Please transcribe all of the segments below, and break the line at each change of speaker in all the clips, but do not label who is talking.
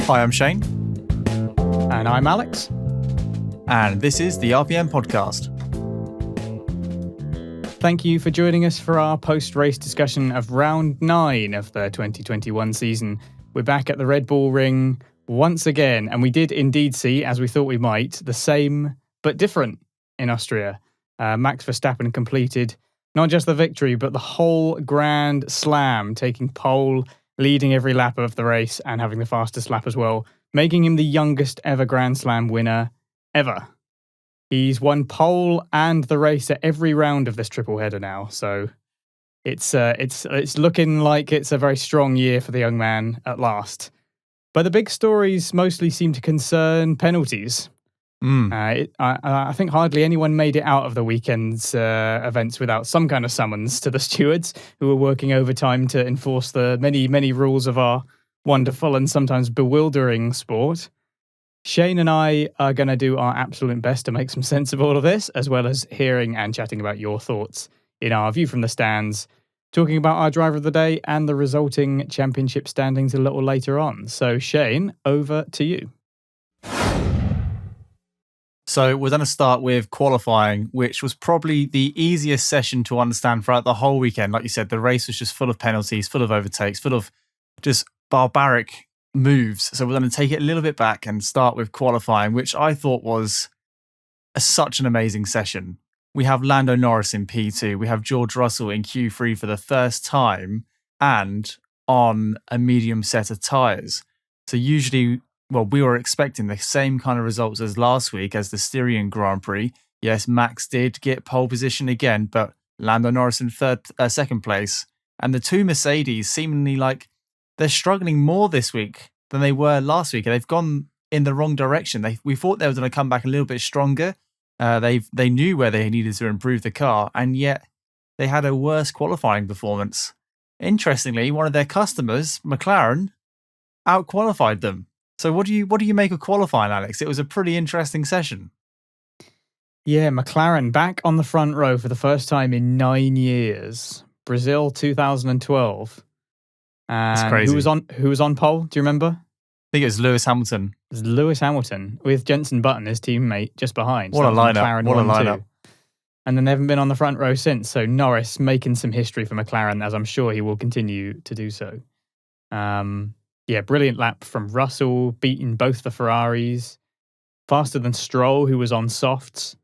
Hi, I'm Shane.
And I'm Alex.
And this is the RPM Podcast.
Thank you for joining us for our post-race discussion of round 9 of the 2021 season. We're back at the Red Bull Ring once again, and we did indeed see, as we thought we might, the same but different in Austria. Max Verstappen completed not just the victory, but the whole Grand Slam, taking pole, leading every lap of the race, and having the fastest lap as well, making him the youngest ever Grand Slam winner ever. He's won pole and the race at every round of this triple header now, so it's looking like it's a very strong year for the young man at last. But the big stories mostly seem to concern penalties. I think hardly anyone made it out of the weekend's events without some kind of summons to the stewards, who were working overtime to enforce the many, many rules of our wonderful and sometimes bewildering sport. Shane and I are going to do our absolute best to make some sense of all of this, as well as hearing and chatting about your thoughts in our view from the stands, talking about our driver of the day and the resulting championship standings a little later on. So Shane, over to you.
So we're going to start with qualifying, which was probably the easiest session to understand throughout the whole weekend. Like you said, the race was just full of penalties, full of overtakes, full of just barbaric moves. So we're going to take it a little bit back and start with qualifying, which I thought was such an amazing session. We have Lando Norris in P2. We have George Russell in Q3 for the first time and on a medium set of tyres. So usually, we were expecting the same kind of results as last week as the Styrian Grand Prix. Yes, Max did get pole position again, but Lando Norris in second place. And the two Mercedes seemingly like they're struggling more this week than they were last week. They've gone in the wrong direction. We thought they were going to come back a little bit stronger. They knew where they needed to improve the car, and yet they had a worse qualifying performance. Interestingly, one of their customers, McLaren, out-qualified them. So what do you make of qualifying, Alex? It was a pretty interesting session.
Yeah, McLaren back on the front row for the first time in 9 years. Brazil 2012.
That's crazy.
Who was on pole? Do you remember?
I think it was Lewis Hamilton.
It was Lewis Hamilton with Jenson Button, his teammate, just behind.
What a lineup! What a lineup!
And then they haven't been on the front row since. So Norris making some history for McLaren, as I'm sure he will continue to do so. Brilliant lap from Russell, beating both the Ferraris, faster than Stroll, who was on softs.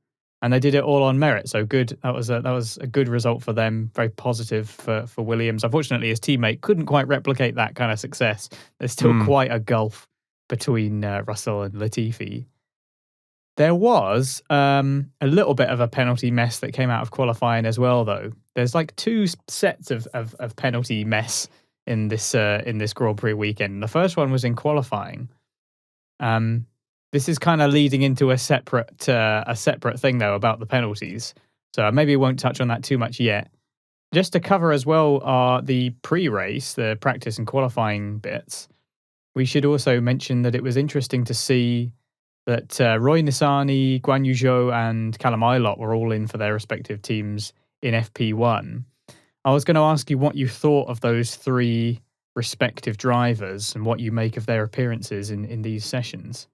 And they did it all on merit, so good. That was a good result for them. Very positive for Williams. Unfortunately, his teammate couldn't quite replicate that kind of success. There's still quite a gulf between Russell and Latifi. There was a little bit of a penalty mess that came out of qualifying as well, though. There's like two sets of penalty mess in this Grand Prix weekend. The first one was in qualifying. This is kind of leading into a separate thing, though, about the penalties. So maybe we won't touch on that too much yet. Just to cover as well are the pre-race, the practice and qualifying bits. We should also mention that it was interesting to see that Roy Nissany, Guan Yu Zhou and Callum Ilott were all in for their respective teams in FP1. I was going to ask you what you thought of those three respective drivers and what you make of their appearances in these sessions.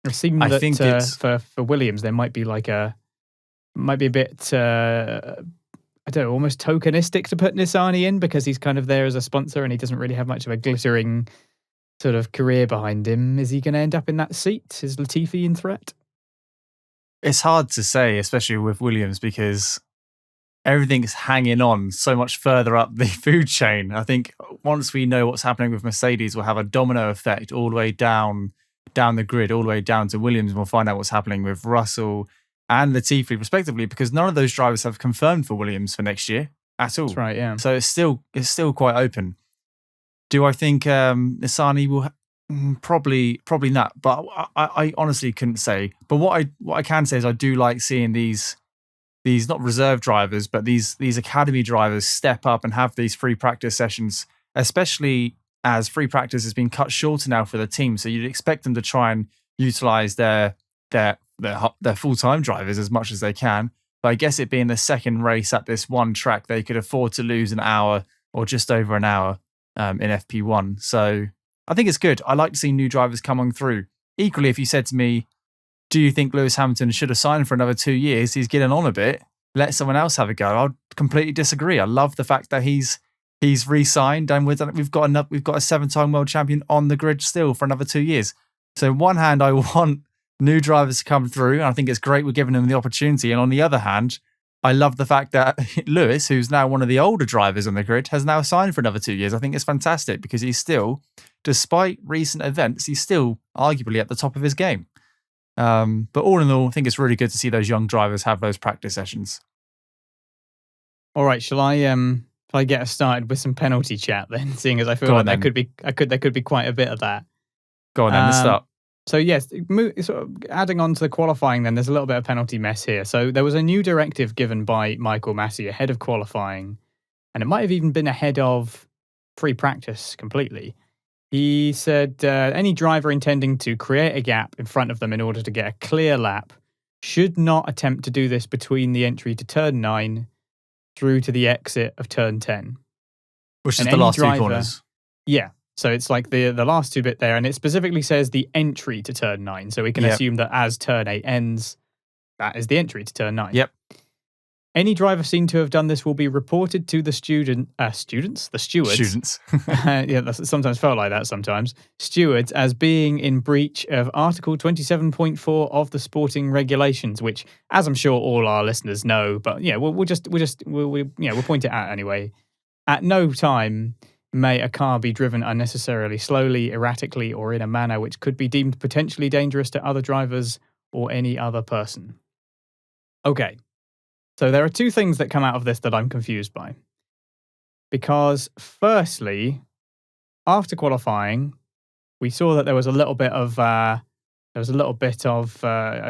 It seemed that for Williams there might be a bit almost tokenistic to put Nissany in because he's kind of there as a sponsor and he doesn't really have much of a glittering sort of career behind him. Is he going to end up in that seat? Is Latifi in threat?
It's hard to say, especially with Williams, because everything's hanging on so much further up the food chain. I think once we know what's happening with Mercedes, we'll have a domino effect all the way down the grid, all the way down to Williams, and we'll find out what's happening with Russell and Latifi, respectively, because none of those drivers have confirmed for Williams for next year at all.
That's right, yeah.
So it's still quite open. Do I think Nissany will? Probably not. But I honestly couldn't say. But what I can say is I do like seeing these not reserve drivers, but these academy drivers step up and have these free practice sessions, especially as free practice has been cut shorter now for the team. So you'd expect them to try and utilize their full-time drivers as much as they can. But I guess it being the second race at this one track, they could afford to lose an hour or just over an hour in FP1. So I think it's good. I like to see new drivers come on through. Equally, if you said to me, do you think Lewis Hamilton should have signed for another 2 years? He's getting on a bit. Let someone else have a go. I'd completely disagree. I love the fact that he's re-signed and we've got a 7-time world champion on the grid still for another 2 years. So on one hand, I want new drivers to come through, and I think it's great we're giving them the opportunity. And on the other hand, I love the fact that Lewis, who's now one of the older drivers on the grid, has now signed for another 2 years. I think it's fantastic because he's still, despite recent events, he's still arguably at the top of his game. But all in all, I think it's really good to see those young drivers have those practice sessions.
All right, shall I get us started with some penalty chat then? Seeing as I feel like there could be quite a bit of that.
Go on then, let's start.
So yes, sort of adding on to the qualifying then, there's a little bit of penalty mess here. So there was a new directive given by Michael Massey ahead of qualifying, and it might have even been ahead of free practice completely. He said any driver intending to create a gap in front of them in order to get a clear lap should not attempt to do this between the entry to turn 9 through to the exit of turn 10.
Which is the last two corners.
Yeah. So it's like the last two bit there, and it specifically says the entry to turn 9. So we can assume that as turn 8 ends, that is the entry to turn 9.
Yep.
Any driver seen to have done this will be reported to the stewards. Yeah, that's sometimes felt like that sometimes. Stewards as being in breach of Article 27.4 of the sporting regulations, which, as I'm sure all our listeners know, but yeah, we'll point it out anyway. At no time may a car be driven unnecessarily slowly, erratically, or in a manner which could be deemed potentially dangerous to other drivers or any other person. Okay. So there are two things that come out of this that I'm confused by. Because firstly, after qualifying, we saw that there was a little bit of a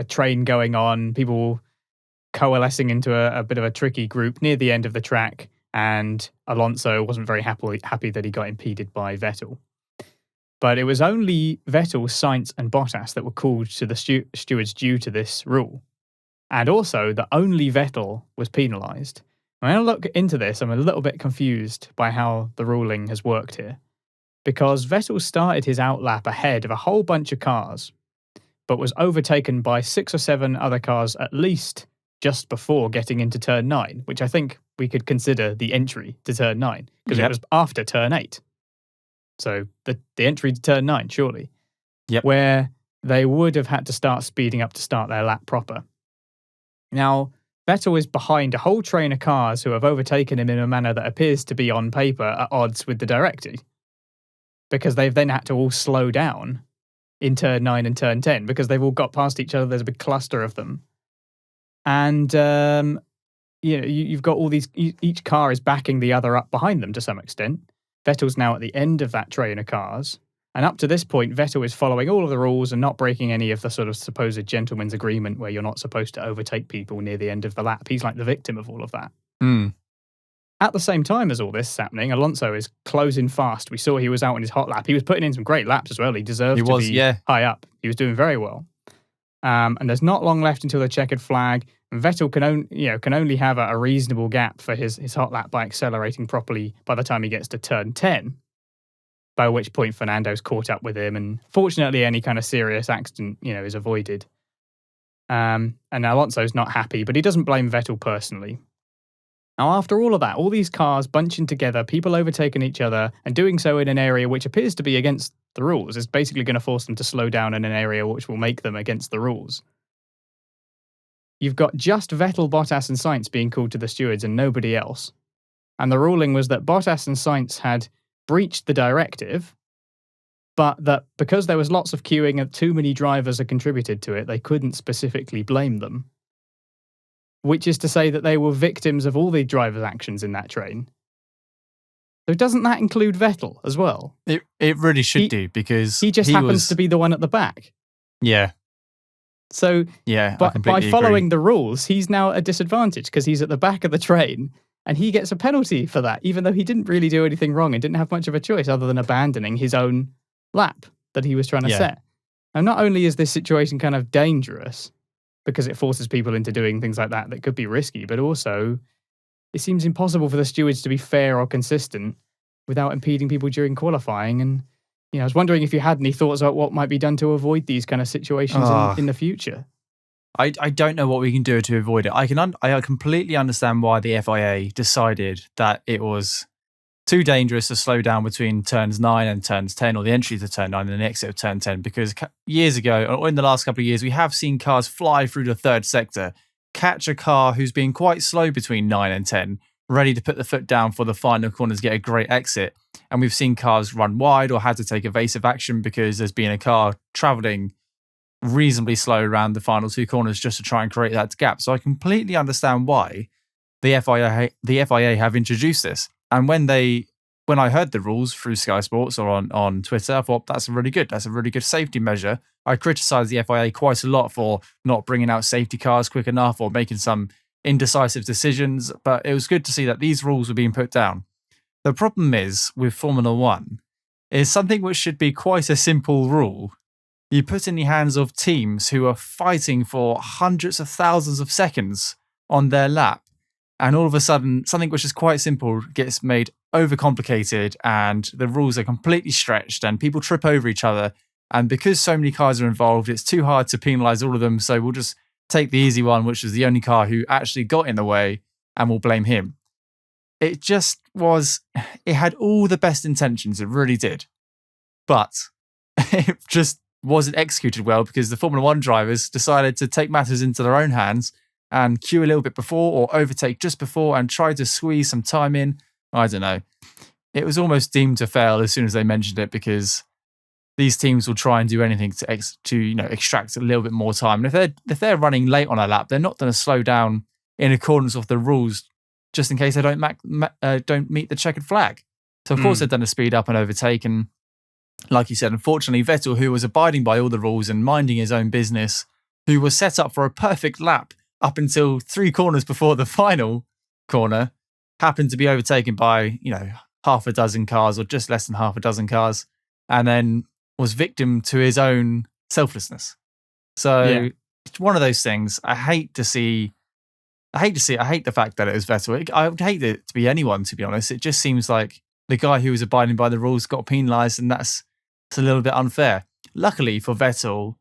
train going on, people coalescing into a bit of a tricky group near the end of the track, and Alonso wasn't very happy that he got impeded by Vettel. But it was only Vettel, Sainz, and Bottas that were called to the stewards due to this rule. And also that only Vettel was penalised. When I look into this, I'm a little bit confused by how the ruling has worked here. Because Vettel started his outlap ahead of a whole bunch of cars, but was overtaken by 6 or 7 other cars at least just before getting into turn 9, which I think we could consider the entry to turn 9, because it was after turn 8. So the entry to turn 9, surely.
Yep.
Where they would have had to start speeding up to start their lap proper. Now, Vettel is behind a whole train of cars who have overtaken him in a manner that appears to be on paper at odds with the directive, because they've then had to all slow down in turn 9 and turn 10 because they've all got past each other. There's a big cluster of them. And, you've got all these, each car is backing the other up behind them to some extent. Vettel's now at the end of that train of cars. And up to this point, Vettel is following all of the rules and not breaking any of the sort of supposed gentleman's agreement where you're not supposed to overtake people near the end of the lap. He's like the victim of all of that.
Mm.
At the same time as all this is happening, Alonso is closing fast. We saw he was out on his hot lap. He was putting in some great laps as well. He deserved to be high up. He was doing very well. And there's not long left until the checkered flag. And Vettel can only have a reasonable gap for his hot lap by accelerating properly by the time he gets to turn 10. By which point Fernando's caught up with him, and fortunately any kind of serious accident, is avoided. And Alonso's not happy, but he doesn't blame Vettel personally. Now, after all of that, all these cars bunching together, people overtaking each other, and doing so in an area which appears to be against the rules, is basically going to force them to slow down in an area which will make them against the rules. You've got just Vettel, Bottas, and Sainz being called to the stewards and nobody else. And the ruling was that Bottas and Sainz had breached the directive, but that because there was lots of queuing and too many drivers had contributed to it, they couldn't specifically blame them. Which is to say that they were victims of all the drivers' actions in that train. So doesn't that include Vettel as well?
It really should do, because
he happens to be the one at the back.
Yeah.
So but by following the rules, he's now at a disadvantage because he's at the back of the train. And he gets a penalty for that, even though he didn't really do anything wrong and didn't have much of a choice other than abandoning his own lap that he was trying to set. And not only is this situation kind of dangerous, because it forces people into doing things like that could be risky, but also it seems impossible for the stewards to be fair or consistent without impeding people during qualifying. And I was wondering if you had any thoughts about what might be done to avoid these kind of situations in the future.
I don't know what we can do to avoid it. I completely understand why the FIA decided that it was too dangerous to slow down between turns 9 and turns 10, or the entry to turn 9 and the exit of turn 10, because years ago, or in the last couple of years, we have seen cars fly through the third sector, catch a car who's been quite slow between 9 and 10, ready to put the foot down for the final corners, get a great exit. And we've seen cars run wide or had to take evasive action because there's been a car traveling reasonably slow around the final 2 corners just to try and create that gap. So I completely understand why the FIA have introduced this. And when I heard the rules through Sky Sports or on Twitter, I thought that's really good safety measure. I criticised the FIA quite a lot for not bringing out safety cars quick enough or making some indecisive decisions, but it was good to see that these rules were being put down. The problem is with Formula One is something which should be quite a simple rule. You put in the hands of teams who are fighting for hundreds of thousands of seconds on their lap, and all of a sudden, something which is quite simple gets made overcomplicated, and the rules are completely stretched, and people trip over each other. And because so many cars are involved, it's too hard to penalise all of them. So we'll just take the easy one, which is the only car who actually got in the way, and we'll blame him. It had all the best intentions, it really did. But it just wasn't executed well because the Formula One drivers decided to take matters into their own hands and queue a little bit before or overtake just before and try to squeeze some time in. I don't know. It was almost deemed to fail as soon as they mentioned it because these teams will try and do anything to extract a little bit more time. And if they're running late on a lap, they're not going to slow down in accordance with the rules just in case they don't meet the checkered flag. So of course they're going to speed up and overtake. And like you said, unfortunately, Vettel, who was abiding by all the rules and minding his own business, who was set up for a perfect lap up until 3 corners before the final corner, happened to be overtaken by, half a dozen cars or just less than half a dozen cars, and then was victim to his own selflessness. So It's one of those things. I hate the fact that it was Vettel. I would hate it to be anyone, to be honest. It just seems like the guy who was abiding by the rules got penalised, and it's a little bit unfair. Luckily for Vettel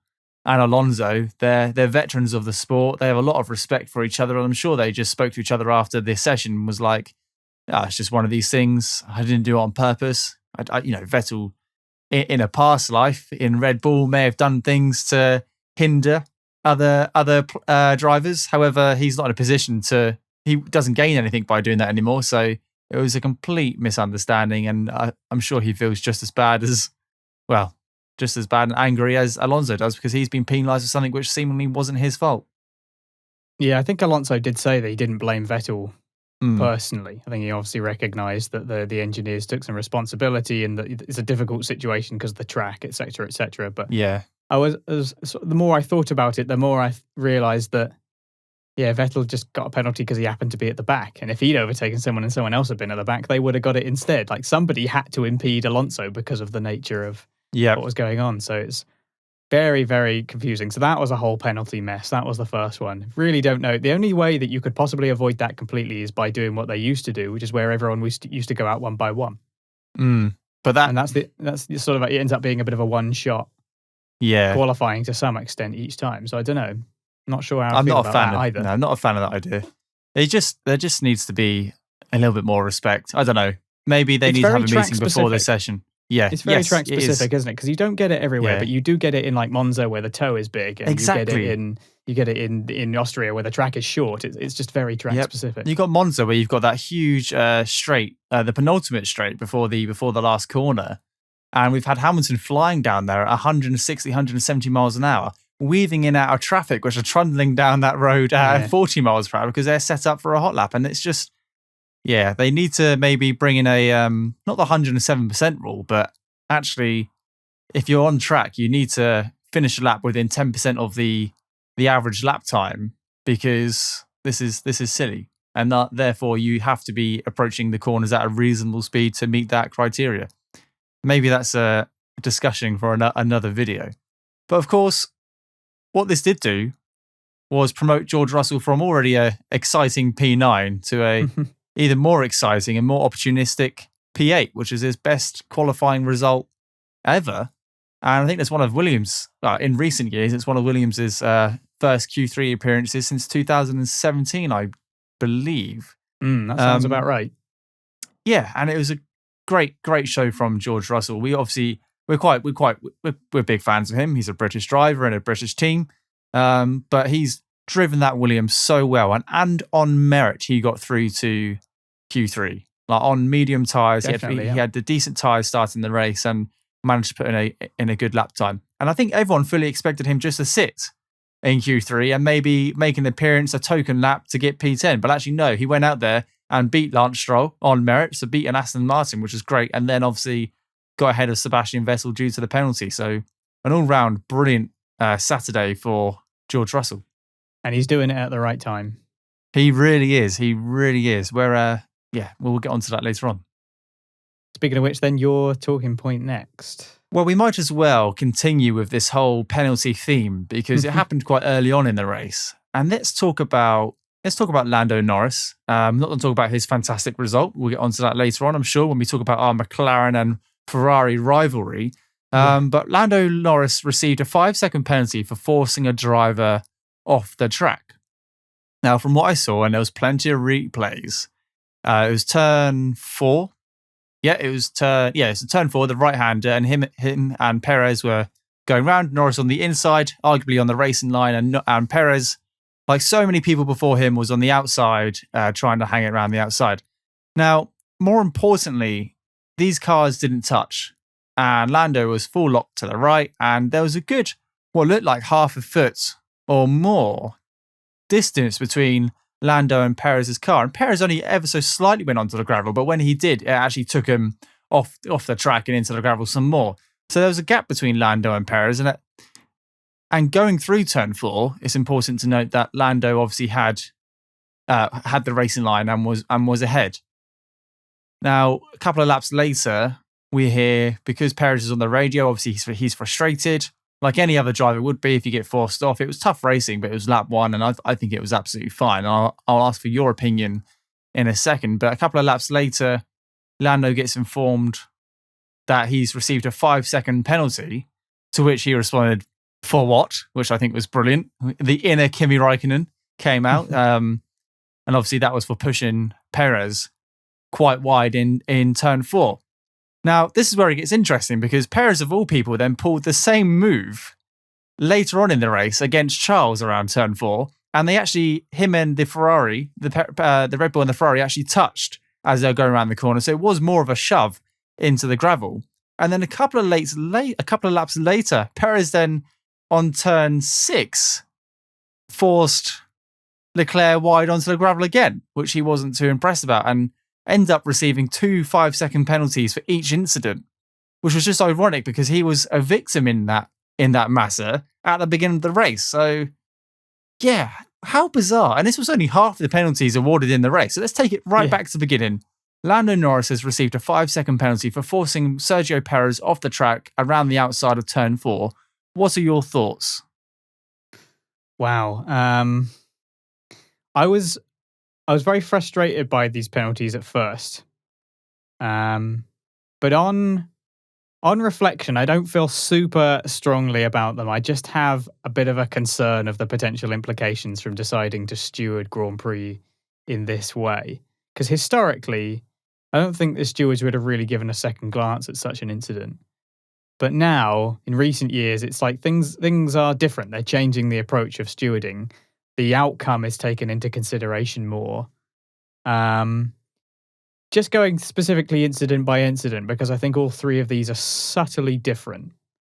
and Alonso, they're veterans of the sport. They have a lot of respect for each other, and I'm sure they just spoke to each other after this session and was like, it's just one of these things. I didn't do it on purpose. Vettel in a past life in Red Bull may have done things to hinder other drivers. However, he's not in a position he doesn't gain anything by doing that anymore. So it was a complete misunderstanding, and I'm sure he feels just as bad and angry as Alonso does because he's been penalised for something which seemingly wasn't his fault.
Yeah, I think Alonso did say that he didn't blame Vettel personally. I think he obviously recognised that the engineers took some responsibility and that it's a difficult situation because of the track, etc., etc. But
yeah,
the more I thought about it, the more I realised that Vettel just got a penalty because he happened to be at the back. And if he'd overtaken someone and someone else had been at the back, they would have got it instead. Like somebody had to impede Alonso because of the nature of what was going on. So it's very, very confusing. So that was a whole penalty mess. That was the first one. Really don't know. The only way that you could possibly avoid that completely is by doing what they used to do, which is where everyone used to go out one by one.
But
that's sort of, it ends up being a bit of a one shot.
Yeah,
qualifying to some extent each time. So I don't know. Not sure how
I'm
feel
not a fan
about that either.
No, I'm not a fan of that idea. There just needs to be a little bit more respect. I don't know. Maybe they need to have a meeting before the session. Yeah,
it's very track specific, isn't it? Because you don't get it everywhere, but you do get it in like Monza where the toe is big, and
exactly.
you get it in Austria where the track is short. It's just very track specific.
You got Monza where you've got that huge straight, the penultimate straight before the last corner, and we've had Hamilton flying down there at 160, 170 miles an hour, weaving in out of traffic, which are trundling down that road at 40 miles per hour because they're set up for a hot lap, and it's just. Yeah, they need to maybe bring in a, not the 107% rule, but actually, if you're on track, you need to finish a lap within 10% of the average lap time because this is silly. And therefore, you have to be approaching the corners at a reasonable speed to meet that criteria. Maybe that's a discussion for another video. But of course, what this did do was promote George Russell from already a exciting P9 to a... either more exciting and more opportunistic P8, which is his best qualifying result ever. And I think that's one of Williams, in recent years, it's one of Williams's first Q3 appearances since 2017, I believe.
That sounds about right.
Yeah, and it was a great show from George Russell. We're big fans of him. He's a British driver and a British team, but he's driven that Williams so well, and on merit, he got through to Q3. Like on medium tires, he had the decent tires starting the race and managed to put in a good lap time. And I think everyone fully expected him just to sit in Q3 and maybe make an appearance, a token lap to get P10. But actually, no, he went out there and beat Lance Stroll on merit, so beat an Aston Martin, which was great. And then obviously got ahead of Sebastian Vettel due to the penalty. So an all-round brilliant Saturday for George Russell.
And he's doing it at the right time.
He really is. He really is. We'll get onto that later on.
Speaking of which, then your talking point next.
Well, we might as well continue with this whole penalty theme because it happened quite early on in the race. And let's talk about Lando Norris. I'm not going to talk about his fantastic result. We'll get onto that later on, I'm sure, when we talk about our McLaren and Ferrari rivalry. But Lando Norris received a 5-second penalty for forcing a driver off the track. Now, from what I saw, and there was plenty of replays, it was turn 4. Yeah, it was turn 4, the right-hander, and him and Perez were going round. Norris on the inside, arguably on the racing line, and Perez, like so many people before him, was on the outside, trying to hang it around the outside. Now, more importantly, these cars didn't touch, and Lando was full lock to the right, and there was a good, what looked like half a foot or more distance between Lando and Perez's car, and Perez only ever so slightly went onto the gravel, but when he did, it actually took him off the track and into the gravel some more. So there was a gap between Lando and Perez, and going through turn 4, it's important to note that Lando obviously had the racing line and was ahead. Now, a couple of laps later, we hear, because Perez is on the radio, obviously he's frustrated, like any other driver would be if you get forced off. It was tough racing, but it was lap 1, and I think it was absolutely fine. I'll ask for your opinion in a second. But a couple of laps later, Lando gets informed that he's received a 5-second penalty, to which he responded, "For what?" Which I think was brilliant. The inner Kimi Räikkönen came out. And obviously that was for pushing Perez quite wide in turn 4. Now, this is where it gets interesting because Perez, of all people, then pulled the same move later on in the race against Charles around turn 4. And him and the Ferrari, the Red Bull and the Ferrari actually touched as they were going around the corner. So it was more of a shove into the gravel. And then a couple of laps later, Perez then on turn 6 forced Leclerc wide onto the gravel again, which he wasn't too impressed about, and ended up receiving 2 5-second penalties for each incident, which was just ironic because he was a victim in that Massa at the beginning of the race. So, yeah, how bizarre. And this was only half the penalties awarded in the race. So let's take it back to the beginning. Lando Norris has received a 5-second penalty for forcing Sergio Perez off the track around the outside of turn 4. What are your thoughts?
Wow. I was very frustrated by these penalties at first. But on reflection, I don't feel super strongly about them. I just have a bit of a concern of the potential implications from deciding to steward Grand Prix in this way. Because historically, I don't think the stewards would have really given a second glance at such an incident. But now, in recent years, it's like things are different. They're changing the approach of stewarding. The outcome is taken into consideration more. Just going specifically incident by incident, because I think all three of these are subtly different.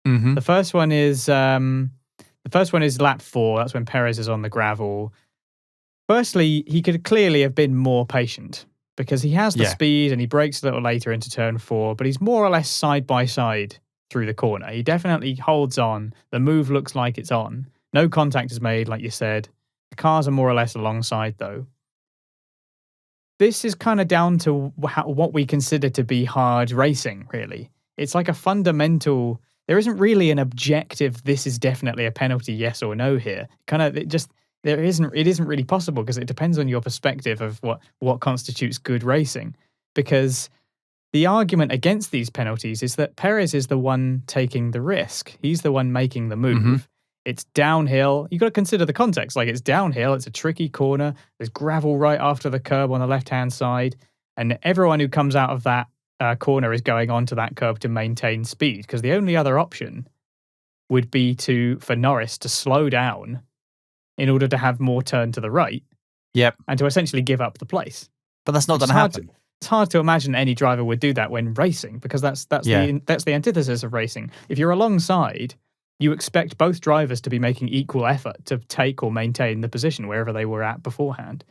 Mm-hmm.
The first one is lap 4. That's when Perez is on the gravel. Firstly, he could clearly have been more patient because he has the speed and he brakes a little later into turn 4, but he's more or less side by side through the corner. He definitely holds on. The move looks like it's on. No contact is made, like you said. The cars are more or less alongside, though. This is kind of down to what we consider to be hard racing, really. It's like a fundamental... There isn't really an objective, this is definitely a penalty, yes or no here. It isn't really possible because it depends on your perspective of what constitutes good racing. Because the argument against these penalties is that Perez is the one taking the risk. He's the one making the move.
Mm-hmm.
It's downhill. You've got to consider the context. Like, it's downhill. It's a tricky corner. There's gravel right after the curb on the left-hand side. And everyone who comes out of that corner is going onto that curb to maintain speed, because the only other option would be for Norris to slow down in order to have more turn to the right.
Yep.
And to essentially give up the place.
But that's not going to happen.
It's hard to imagine any driver would do that when racing, because that's the antithesis of racing. If you're alongside, you expect both drivers to be making equal effort to take or maintain the position wherever they were at beforehand.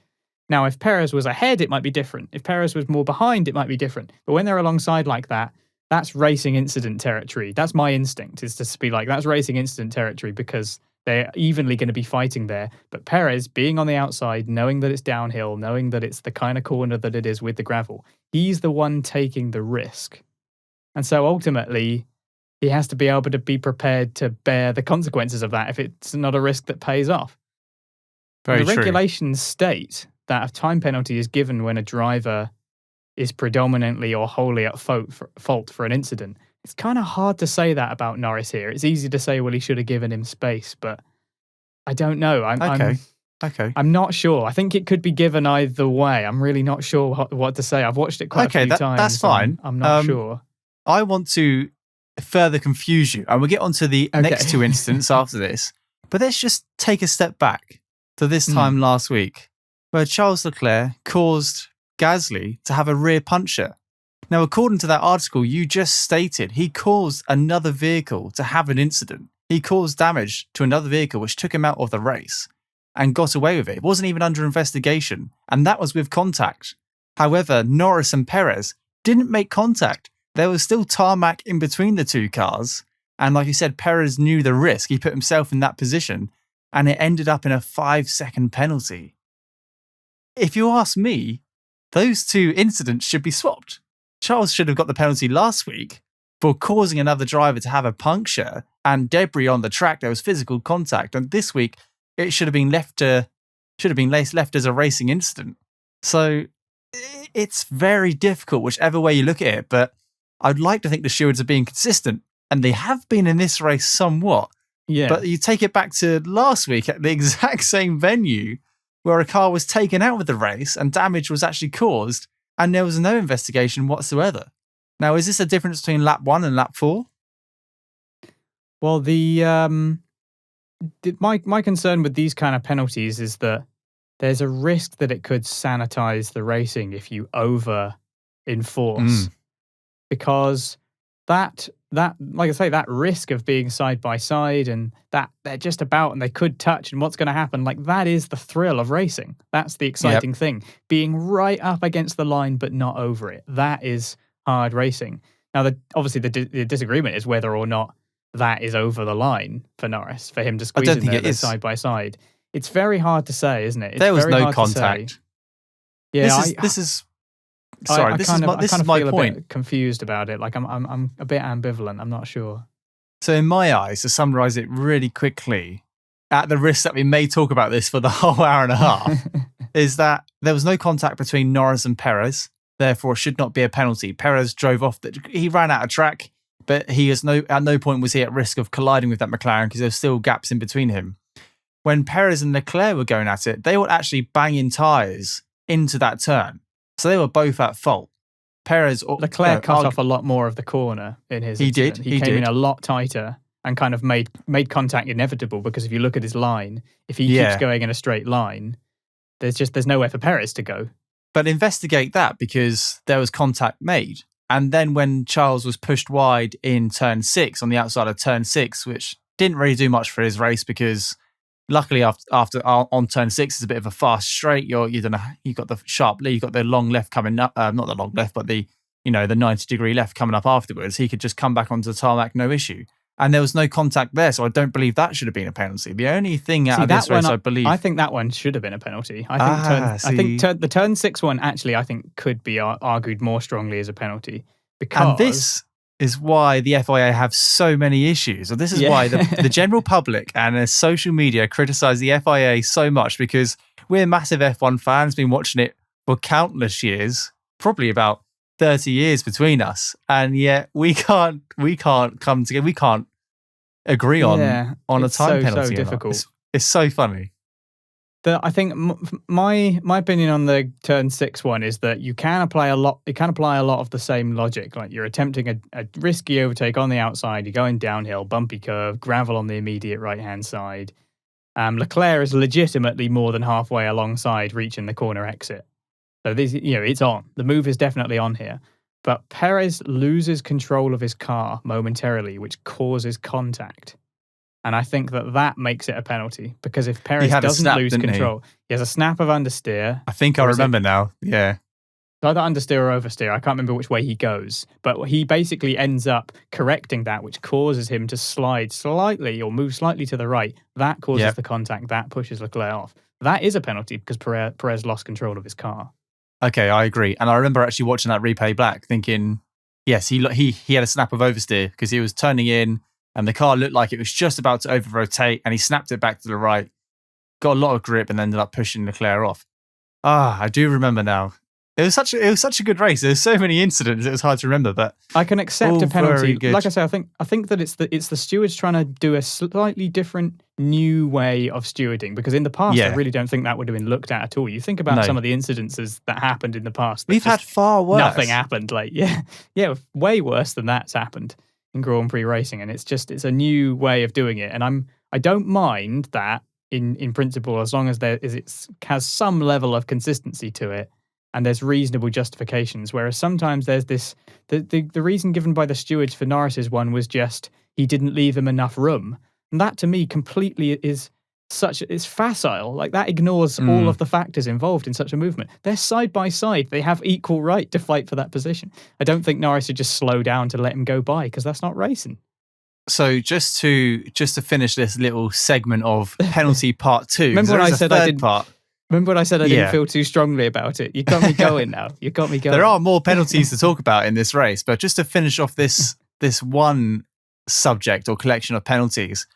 Now, if Perez was ahead, it might be different. If Perez was more behind, it might be different. But when they're alongside like that, that's racing incident territory. That's my instinct, is to be like, that's racing incident territory, because they're evenly going to be fighting there. But Perez, being on the outside, knowing that it's downhill, knowing that it's the kind of corner that it is with the gravel, he's the one taking the risk. And so ultimately, he has to be able to be prepared to bear the consequences of that if it's not a risk that pays off.
Very
the
true.
regulations state that a time penalty is given when a driver is predominantly or wholly at fault for an incident. It's kind of hard to say that about Norris here. It's easy to say, well, he should have given him space, but I don't know. I'm not sure. I think it could be given either way. I'm really not sure what to say. I've watched it quite a few times.
That's fine.
I'm not sure.
I want to further confuse you, and we'll get on to the next two incidents after this. But let's just take a step back to this time last week, where Charles Leclerc caused Gasly to have a rear puncture. Now, according to that article you just stated, he caused another vehicle to have an incident. He caused damage to another vehicle, which took him out of the race and got away with it. It wasn't even under investigation, and that was with contact. However, Norris and Perez didn't make contact. There was still tarmac in between the two cars. And like you said, Perez knew the risk. He put himself in that position, and it ended up in a 5-second penalty. If you ask me, those two incidents should be swapped. Charles should have got the penalty last week for causing another driver to have a puncture and debris on the track. There was physical contact, and this week it should have been left as a racing incident. So it's very difficult, whichever way you look at it. But I'd like to think the stewards are being consistent, and they have been in this race somewhat.
Yeah.
But you take it back to last week at the exact same venue, where a car was taken out of the race and damage was actually caused, and there was no investigation whatsoever. Now, is this a difference between lap 1 and lap 4?
Well, my concern with these kind of penalties is that there's a risk that it could sanitize the racing if you over enforce, because that like I say, that risk of being side by side and that they're just about and they could touch and what's going to happen, like, that is the thrill of racing. That's the exciting thing. Being right up against the line but not over it. That is hard racing. Now, obviously the disagreement is whether or not that is over the line for Norris, for him to squeeze in there side by side. It's very hard to say, isn't it?
There was no contact.
Yeah,
this is my point.
A bit confused about it. Like, I'm a bit ambivalent. I'm not sure.
So in my eyes, to summarize it really quickly, at the risk that we may talk about this for the whole hour and a half, is that there was no contact between Norris and Perez. Therefore, it should not be a penalty. Perez drove off. He ran out of track, but at no point was he at risk of colliding with that McLaren, because there's still gaps in between him. When Perez and Leclerc were going at it, they were actually banging tyres into that turn. So they were both at fault.
Leclerc cut off a lot more of the corner in his incident. He came in a lot tighter and kind of made contact inevitable, because if you look at his line, if he keeps going in a straight line, there's nowhere for Perez to go.
But investigate that, because there was contact made. And then when Charles was pushed wide in turn 6, on the outside of turn 6, which didn't really do much for his race, because luckily after on turn 6 is a bit of a fast straight. You got the sharp, you got the long left coming up, not the long left, but the 90-degree left coming up afterwards. He could just come back onto the tarmac, no issue. And there was no contact there, so I don't believe that should have been a penalty. The only thing out of this race, I believe,
I think that one should have been a penalty. I think the turn 6 one actually, I think, could be argued more strongly as a penalty, because.
And this is why the FIA have so many issues. Or this is why the general public and social media criticize the FIA so much, because we're massive F1 fans, been watching it for countless years, probably about 30 years between us, and yet we can't come together. We can't agree on a time penalty.
So difficult.
It's so funny.
I think my opinion on the turn 6 one is that you can apply a lot. You can apply a lot of the same logic. Like you're attempting a risky overtake on the outside. You're going downhill, bumpy curve, gravel on the immediate right hand side. Leclerc is legitimately more than halfway alongside reaching the corner exit. So this, it's on. The move is definitely on here. But Perez loses control of his car momentarily, which causes contact. And I think that makes it a penalty, because if Perez doesn't lose control, he has a snap of understeer.
I think I remember now. Yeah.
Either understeer or oversteer. I can't remember which way he goes. But he basically ends up correcting that, which causes him to slide slightly or move slightly to the right. That causes the contact. That pushes Leclerc off. That is a penalty because Perez lost control of his car.
Okay, I agree. And I remember actually watching that replay back thinking, yes, he had a snap of oversteer because he was turning in and the car looked like it was just about to over-rotate and he snapped it back to the right, got a lot of grip and ended up pushing Leclerc off. I do remember now. It was such a good race. There's so many incidents. It was hard to remember, but
I can accept a penalty. Like I say, I think that it's the stewards trying to do a slightly different new way of stewarding, because in the past I really don't think that would have been looked at all. You think about some of the incidences that happened in the past.
We've had far worse.
Nothing happened. Like way worse than that's happened in Grand Prix racing, and it's a new way of doing it. And I don't mind that in principle, as long as it has some level of consistency to it. And there's reasonable justifications, whereas sometimes there's this... The reason given by the stewards for Norris's one was just he didn't leave him enough room. And that, to me, completely is facile. Like, that ignores all of the factors involved in such a movement. They're side by side. They have equal right to fight for that position. I don't think Norris should just slow down to let him go by, because that's not racing.
So just to finish this little segment of penalty part 2...
Remember when I said I didn't feel too strongly about it? You got me going now. You got me going.
There are more penalties to talk about in this race, but just to finish off this one subject or collection of penalties,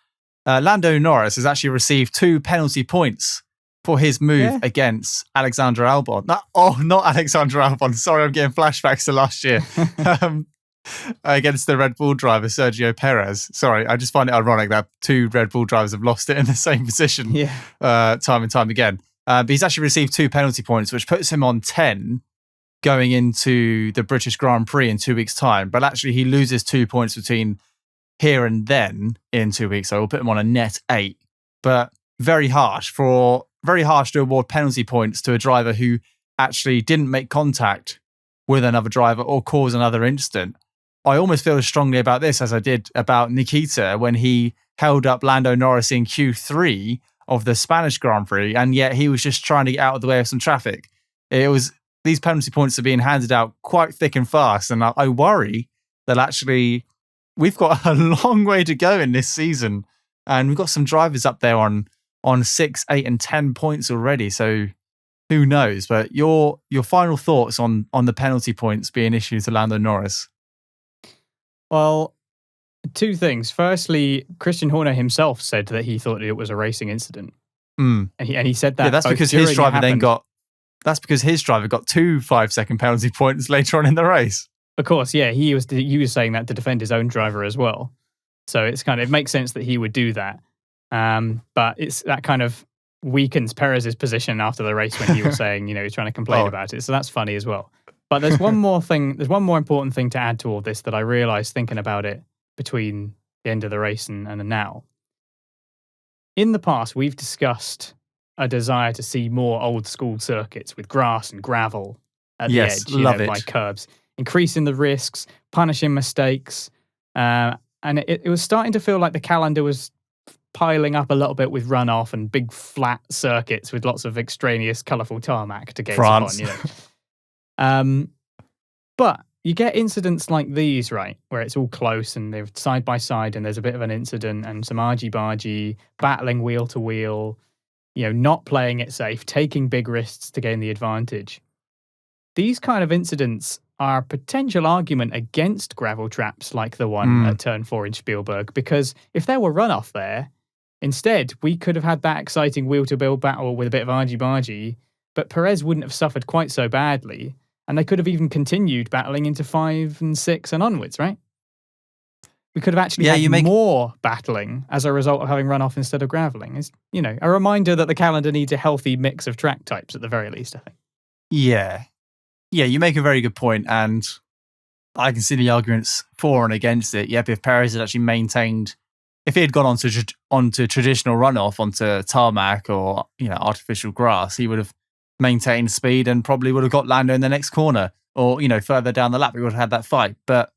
Lando Norris has actually received 2 penalty points for his move against Alexander Albon. Not Alexander Albon. Sorry, I'm getting flashbacks to last year. Against the Red Bull driver, Sergio Perez. Sorry, I just find it ironic that 2 Red Bull drivers have lost it in the same position time and time again. But he's actually received 2 penalty points, which puts him on 10 going into the British Grand Prix in 2 weeks' time. But actually, he loses 2 points between here and then in 2 weeks. So we'll put him on a net 8. But very harsh to award penalty points to a driver who actually didn't make contact with another driver or cause another incident. I almost feel as strongly about this as I did about Nikita when he held up Lando Norris in Q3 of the Spanish Grand Prix, and yet he was just trying to get out of the way of some traffic. These penalty points are being handed out quite thick and fast, and I worry that actually we've got a long way to go in this season, and we've got some drivers up there on 6, 8, and 10 points already. So who knows? But your final thoughts on the penalty points being issued to Lando Norris?
Well, 2 things. Firstly, Christian Horner himself said that he thought it was a racing incident, and he said that. Yeah,
that's because his driver got 2 5-second penalty points later on in the race.
Of course, yeah, he was saying that to defend his own driver as well. So it makes sense that he would do that. But it's that kind of weakens Perez's position after the race when he was saying, he's trying to complain about it. So that's funny as well. But there's one more thing. There's one more important thing to add to all this that I realized thinking about it between the end of the race and now. In the past, we've discussed a desire to see more old school circuits with grass and gravel at the edge, by curbs, increasing the risks, punishing mistakes. And it was starting to feel like the calendar was piling up a little bit with runoff and big flat circuits with lots of extraneous colourful tarmac to gaze upon. But you get incidents like these, right, where it's all close and they're side by side and there's a bit of an incident and some argy-bargy, battling wheel to wheel, not playing it safe, taking big risks to gain the advantage. These kind of incidents are a potential argument against gravel traps like the one at Turn 4 in Spielberg, because if there were runoff there, instead we could have had that exciting wheel-to-wheel battle with a bit of argy-bargy, but Perez wouldn't have suffered quite so badly. And they could have even continued battling into 5 and 6 and onwards, right? We could have actually had more battling as a result of having runoff instead of gravelling. It's, a reminder that the calendar needs a healthy mix of track types at the very least, I think.
Yeah. Yeah, you make a very good point, and I can see the arguments for and against it. Yep, if Perez had actually maintained, if he had gone onto traditional runoff, onto tarmac or artificial grass, he would have maintained speed and probably would have got Lando in the next corner, or further down the lap, we would have had that fight. But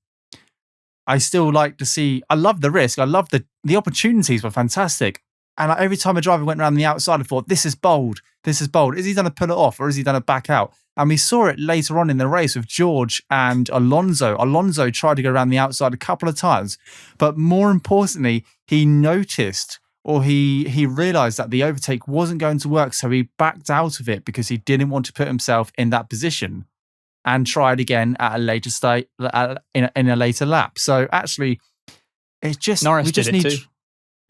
I still like to see. I love the risk. I love the opportunities were fantastic. And every time a driver went around the outside, I thought, this is bold. This is bold. Is he going to pull it off, or is he going to back out? And we saw it later on in the race with George and Alonso. Alonso tried to go around the outside a couple of times, but more importantly, he noticed, or he realized that the overtake wasn't going to work, so he backed out of it because he didn't want to put himself in that position, and tried again at a later state in a later lap. So actually, it's just
Norris did it too.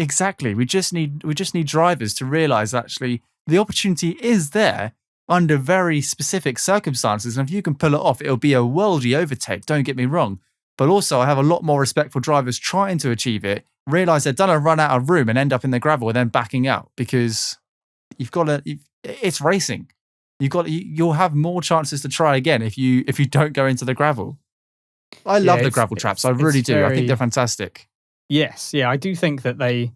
Exactly. We just need drivers to realize actually the opportunity is there under very specific circumstances, and if you can pull it off, it'll be a worldy overtake. Don't get me wrong, but also I have a lot more respect for drivers trying to achieve it. Realize they're done a run out of room and end up in the gravel and then backing out, because it's racing. You'll have more chances to try again if you don't go into the gravel. I love the gravel traps. I really do. I think they're fantastic.
Yes, yeah, I do think that they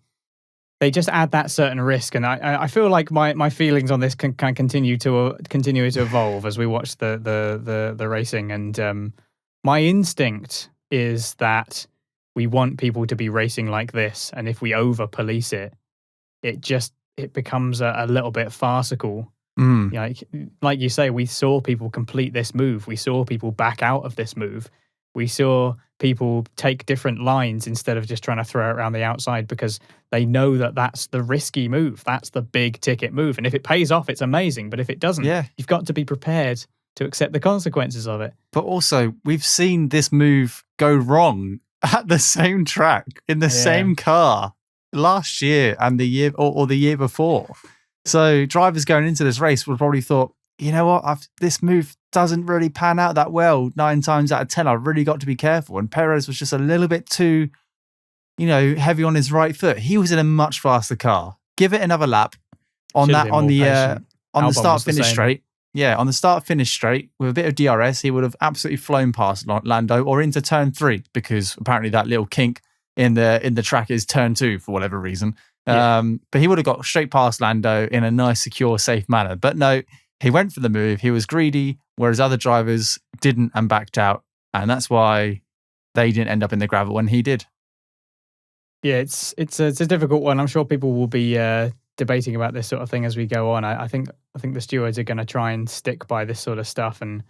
just add that certain risk, and I feel like my feelings on this can continue to evolve as we watch the racing. And my instinct is that we want people to be racing like this, and if we over police it, it becomes a little bit farcical. Like you say, we saw people complete this move. We saw people back out of this move. We saw people take different lines instead of just trying to throw it around the outside, because they know that that's the risky move. That's the big ticket move. And if it pays off, it's amazing. But if it doesn't, you've got to be prepared to accept the consequences of it.
But also, we've seen this move go wrong at the same track, in the same car last year and the year or the year before. So drivers going into this race would probably thought, you know what, this move doesn't really pan out that well 9 times out of 10. I've really got to be careful. And Perez was just a little bit too, heavy on his right foot. He was in a much faster car. Give it another lap on the start finish straight. Yeah, on the start finish straight with a bit of DRS, he would have absolutely flown past Lando or into turn 3, because apparently that little kink in the track is turn 2 for whatever reason. But he would have got straight past Lando in a nice, secure, safe manner. But no, he went for the move. He was greedy, whereas other drivers didn't and backed out. And that's why they didn't end up in the gravel when he did.
Yeah, it's a difficult one. I'm sure people will be debating about this sort of thing as we go on. I think the stewards are going to try and stick by this sort of stuff, and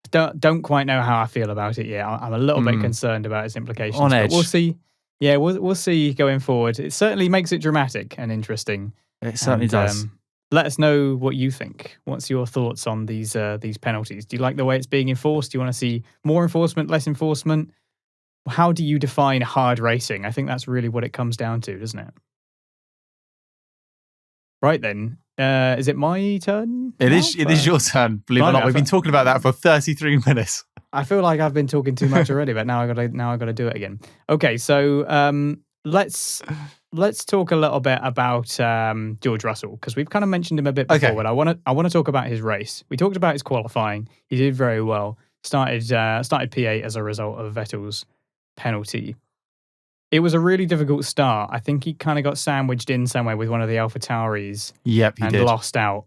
don't quite know how I feel about it yet. I'm a little bit concerned about its implications.
On edge.
But we'll see. Yeah, we'll see going forward. It certainly makes it dramatic and interesting.
It certainly does.
Let us know what you think. What's your thoughts on these penalties? Do you like the way it's being enforced? Do you want to see more enforcement, less enforcement? How do you define hard racing? I think that's really what it comes down to, doesn't it? Right then, is it my turn?
It is your turn. Believe it or not, we've been talking about that for 33 minutes.
I feel like I've been talking too much already, but now I got to do it again. Okay, so let's talk a little bit about George Russell, because we've kind of mentioned him a bit before. But I want to talk about his race. We talked about his qualifying. He did very well. Started P8 as a result of Vettel's penalty. It was a really difficult start. I think he kind of got sandwiched in somewhere with one of the AlphaTauris.
Yep, he did.
Lost out.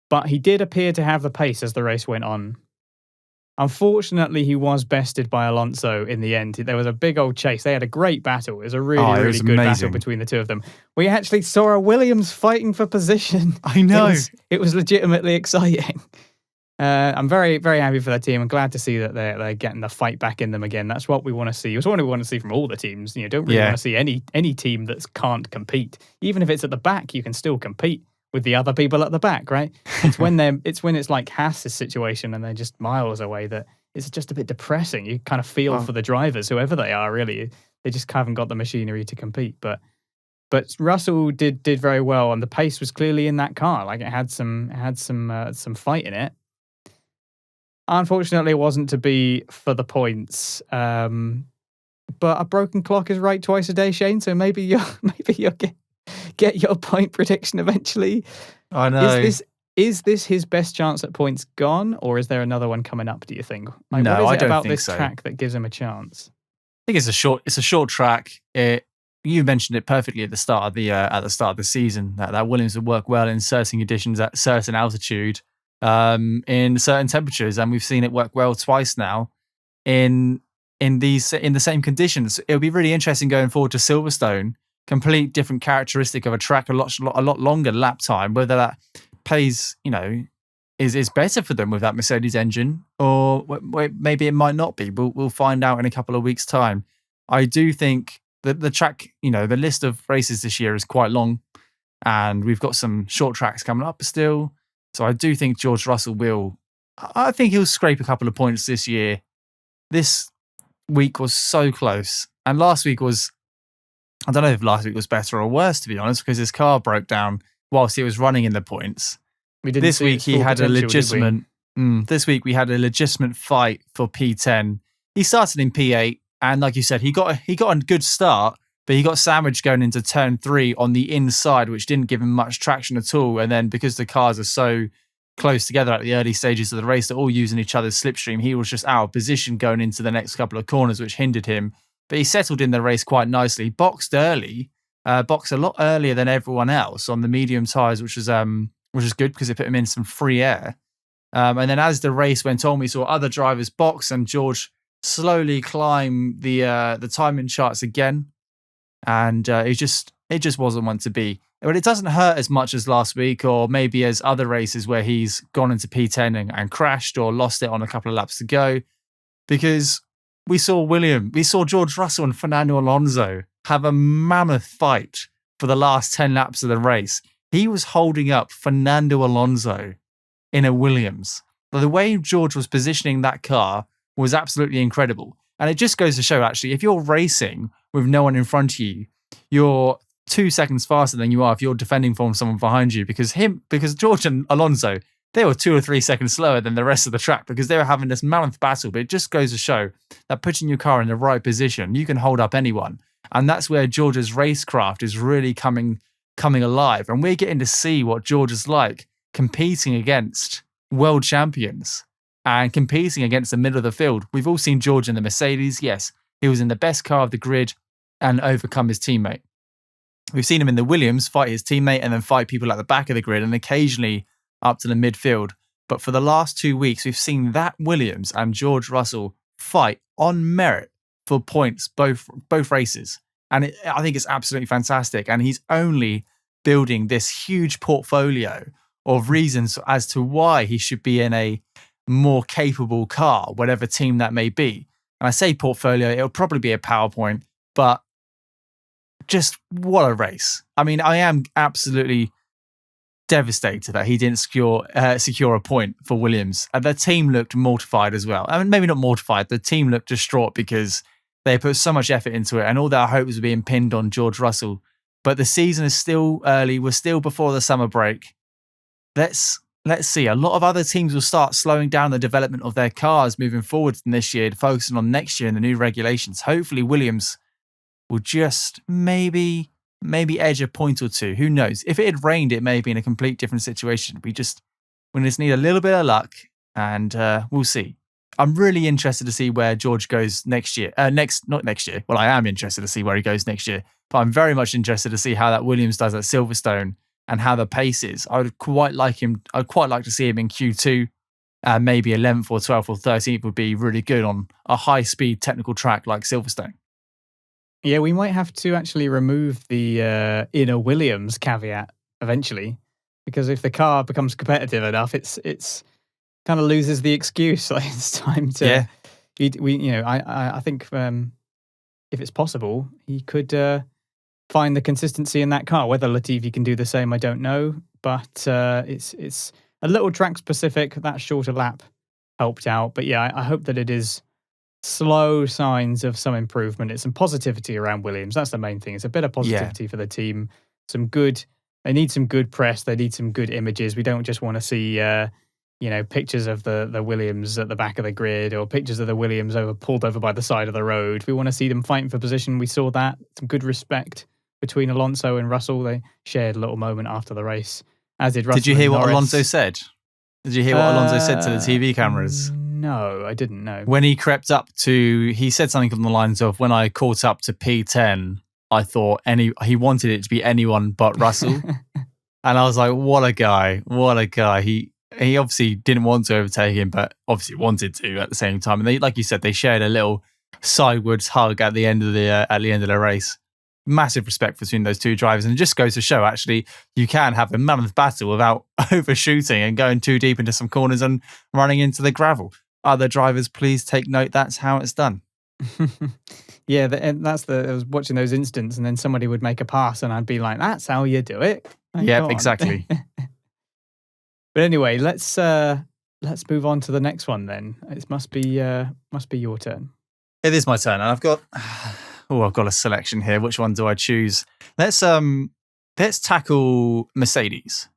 But he did appear to have the pace as the race went on. Unfortunately, he was bested by Alonso in the end. There was a big old chase. They had a great battle. It was a really good battle between the two of them. We actually saw a Williams fighting for position.
I know.
It was legitimately exciting. I'm very, very happy for that team. I'm glad to see that they're getting the fight back in them again. That's what we want to see. It's what we want to see from all the teams. Don't really want to see any team that can't compete. Even if it's at the back, you can still compete with the other people at the back, right? It's when it's like Haas's situation and they're just miles away that it's just a bit depressing. You kind of feel for the drivers, whoever they are, really. They just haven't got the machinery to compete. But Russell did very well, and the pace was clearly in that car. Like it had some fight in it. Unfortunately, it wasn't to be for the points. But a broken clock is right twice a day, Shane. So maybe you'll get your point prediction eventually.
I know.
Is this his best chance at points gone, or is there another one coming up? Do you think? Like,
No,
what is
I
it
don't
about
think
this
so.
track that gives him a chance?
I think it's a short track. You mentioned it perfectly at the start of the season that Williams would work well in certain conditions at certain altitude, in certain temperatures, and we've seen it work well twice now in the same conditions. It'll be really interesting going forward to Silverstone. Complete different characteristic of a track, a lot longer lap time. Whether that plays, is better for them with that Mercedes engine, or maybe it might not be. We'll find out in a couple of weeks' time. I do think that the track, the list of races this year is quite long, and we've got some short tracks coming up still. So I do think George Russell I think he'll scrape a couple of points this year. This week was so close, and last week was, I don't know if last week was better or worse, to be honest, because his car broke down whilst he was running in the points. This week he had a legitimate. This week we had a legitimate fight for P10. He started in P8, and like you said, he got a good start, but he got sandwiched going into turn 3 on the inside, which didn't give him much traction at all. And then because the cars are so close together at the early stages of the race, they're all using each other's slipstream, he was just out of position going into the next couple of corners, which hindered him. But he settled in the race quite nicely, boxed early, boxed a lot earlier than everyone else on the medium tyres, which was good because it put him in some free air. And then as the race went on, we saw other drivers box, and George slowly climb the timing charts again. And it just wasn't one to be. But it doesn't hurt as much as last week, or maybe as other races where he's gone into P10 and crashed or lost it on a couple of laps to go, because we saw George Russell and Fernando Alonso have a mammoth fight for the last 10 laps of the race. He was holding up Fernando Alonso in a Williams. The way George was positioning that car was absolutely incredible. And it just goes to show, actually, if you're racing with no one in front of you, you're 2 seconds faster than you are if you're defending from someone behind you, because George and Alonso, they were 2 or 3 seconds slower than the rest of the track because they were having this mammoth battle. But it just goes to show that putting your car in the right position, you can hold up anyone. And that's where George's racecraft is really coming alive. And we're getting to see what George is like competing against world champions and competing against the middle of the field. We've all seen George in the Mercedes. Yes, he was in the best car of the grid and overcome his teammate. We've seen him in the Williams fight his teammate and then fight people at the back of the grid and occasionally up to the midfield. But for the last 2 weeks, we've seen that Williams and George Russell fight on merit for points, both races. And I think it's absolutely fantastic. And he's only building this huge portfolio of reasons as to why he should be in a more capable car, whatever team that may be. And I say portfolio, it'll probably be a PowerPoint, but just what a race. I mean, I am absolutely devastated that he didn't secure a point for Williams. And the team looked mortified as well. I mean, maybe not mortified. The team looked distraught because they put so much effort into it and all their hopes were being pinned on George Russell. But the season is still early. We're still before the summer break. Let's see. A lot of other teams will start slowing down the development of their cars moving forward from this year, focusing on next year and the new regulations. Hopefully Williams will just maybe edge a point or two. Who knows? If it had rained, it may be in a complete different situation. We just need a little bit of luck, and we'll see. I'm really interested to see where George goes next year. Not next year. Well, I am interested to see where he goes next year, but I'm very much interested to see how that Williams does at Silverstone and how the pace is. I'd quite like to see him in Q2. Maybe 11th or 12th or 13th would be really good on a high-speed technical track like Silverstone.
Yeah, we might have to actually remove the inner Williams caveat eventually, because if the car becomes competitive enough, it's kind of loses the excuse. Like, it's time to. Yeah. I think if it's possible, he could find the consistency in that car. Whether Latifi can do the same, I don't know, but it's a little track specific. That shorter lap helped out, but yeah, I hope that it is slow signs of some improvement. It's some positivity around Williams. That's the main thing. It's a bit of positivity for the team. They need some good press. They need some good images. We don't just want to see pictures of the Williams at the back of the grid, or pictures of the Williams pulled over by the side of the road. We want to see them fighting for position. We saw that. Some good respect between Alonso and Russell. They shared a little moment after the race, as did Russell.
Did you hear
and
what
Norris.
Alonso said? Did you hear what Alonso said to the TV cameras?
No, I didn't know.
When he crept up he said something along the lines of, when I caught up to P10, I thought he wanted it to be anyone but Russell. And I was like, what a guy. He obviously didn't want to overtake him, but obviously wanted to at the same time. And they, like you said, they shared a little sideways hug at the end of the race. Massive respect between those two drivers, and it just goes to show, actually, you can have a mammoth battle without overshooting and going too deep into some corners and running into the gravel. Other drivers, please take note. That's how it's done.
Yeah, I was watching those incidents, and then somebody would make a pass, and I'd be like, "That's how you do it."
Yep, exactly.
But anyway, let's move on to the next one then. It must be your turn.
It is my turn, and I've got a selection here. Which one do I choose? Let's tackle Mercedes,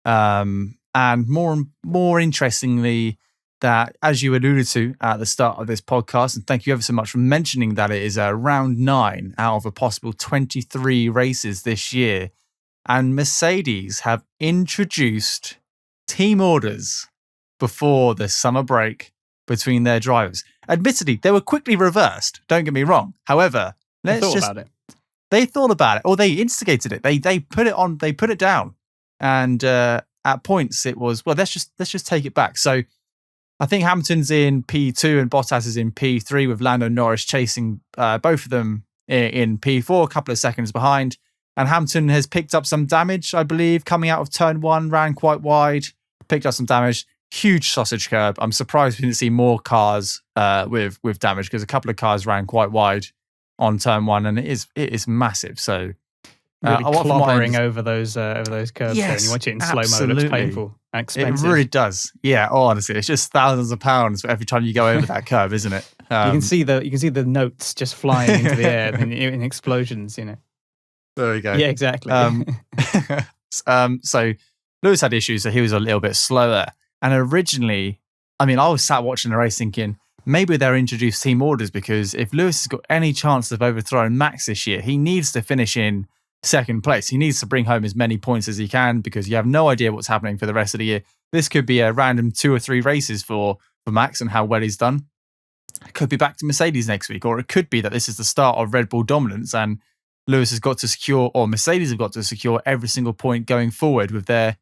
and more interestingly, that, as you alluded to at the start of this podcast, and thank you ever so much for mentioning that it is round 9 out of a possible 23 races this year, and Mercedes have introduced team orders before the summer break between their drivers. Admittedly, they were quickly reversed. Don't get me wrong. However,
They thought about it,
or they instigated it. They put it on. They put it down, and at points it was, well, let's just take it back. So I think Hamilton's in P2 and Bottas is in P3, with Lando Norris chasing both of them in P4, a couple of seconds behind. And Hamilton has picked up some damage, I believe, coming out of turn 1, ran quite wide, picked up some damage. Huge sausage curb. I'm surprised we didn't see more cars with damage, because a couple of cars ran quite wide on turn 1, and it is massive. So
really clobbering over those curves.
Yes,
and you watch it in slow mo. It looks painful and expensive.
It really does. Yeah. Oh, honestly, it's just thousands of pounds for every time you go over that curve, isn't it?
You can see the notes just flying into the air in explosions.
There we go.
Yeah, exactly.
So Lewis had issues, so he was a little bit slower. And originally, I was sat watching the race thinking, maybe they'll introduce team orders, because if Lewis has got any chance of overthrowing Max this year, he needs to finish in second place. He needs to bring home as many points as he can, because you have no idea what's happening for the rest of the year. This could be a random 2 or 3 races for Max and how well he's done. It could be back to Mercedes next week, or it could be that this is the start of Red Bull dominance and Lewis has got to secure, or Mercedes have got to secure, every single point going forward with their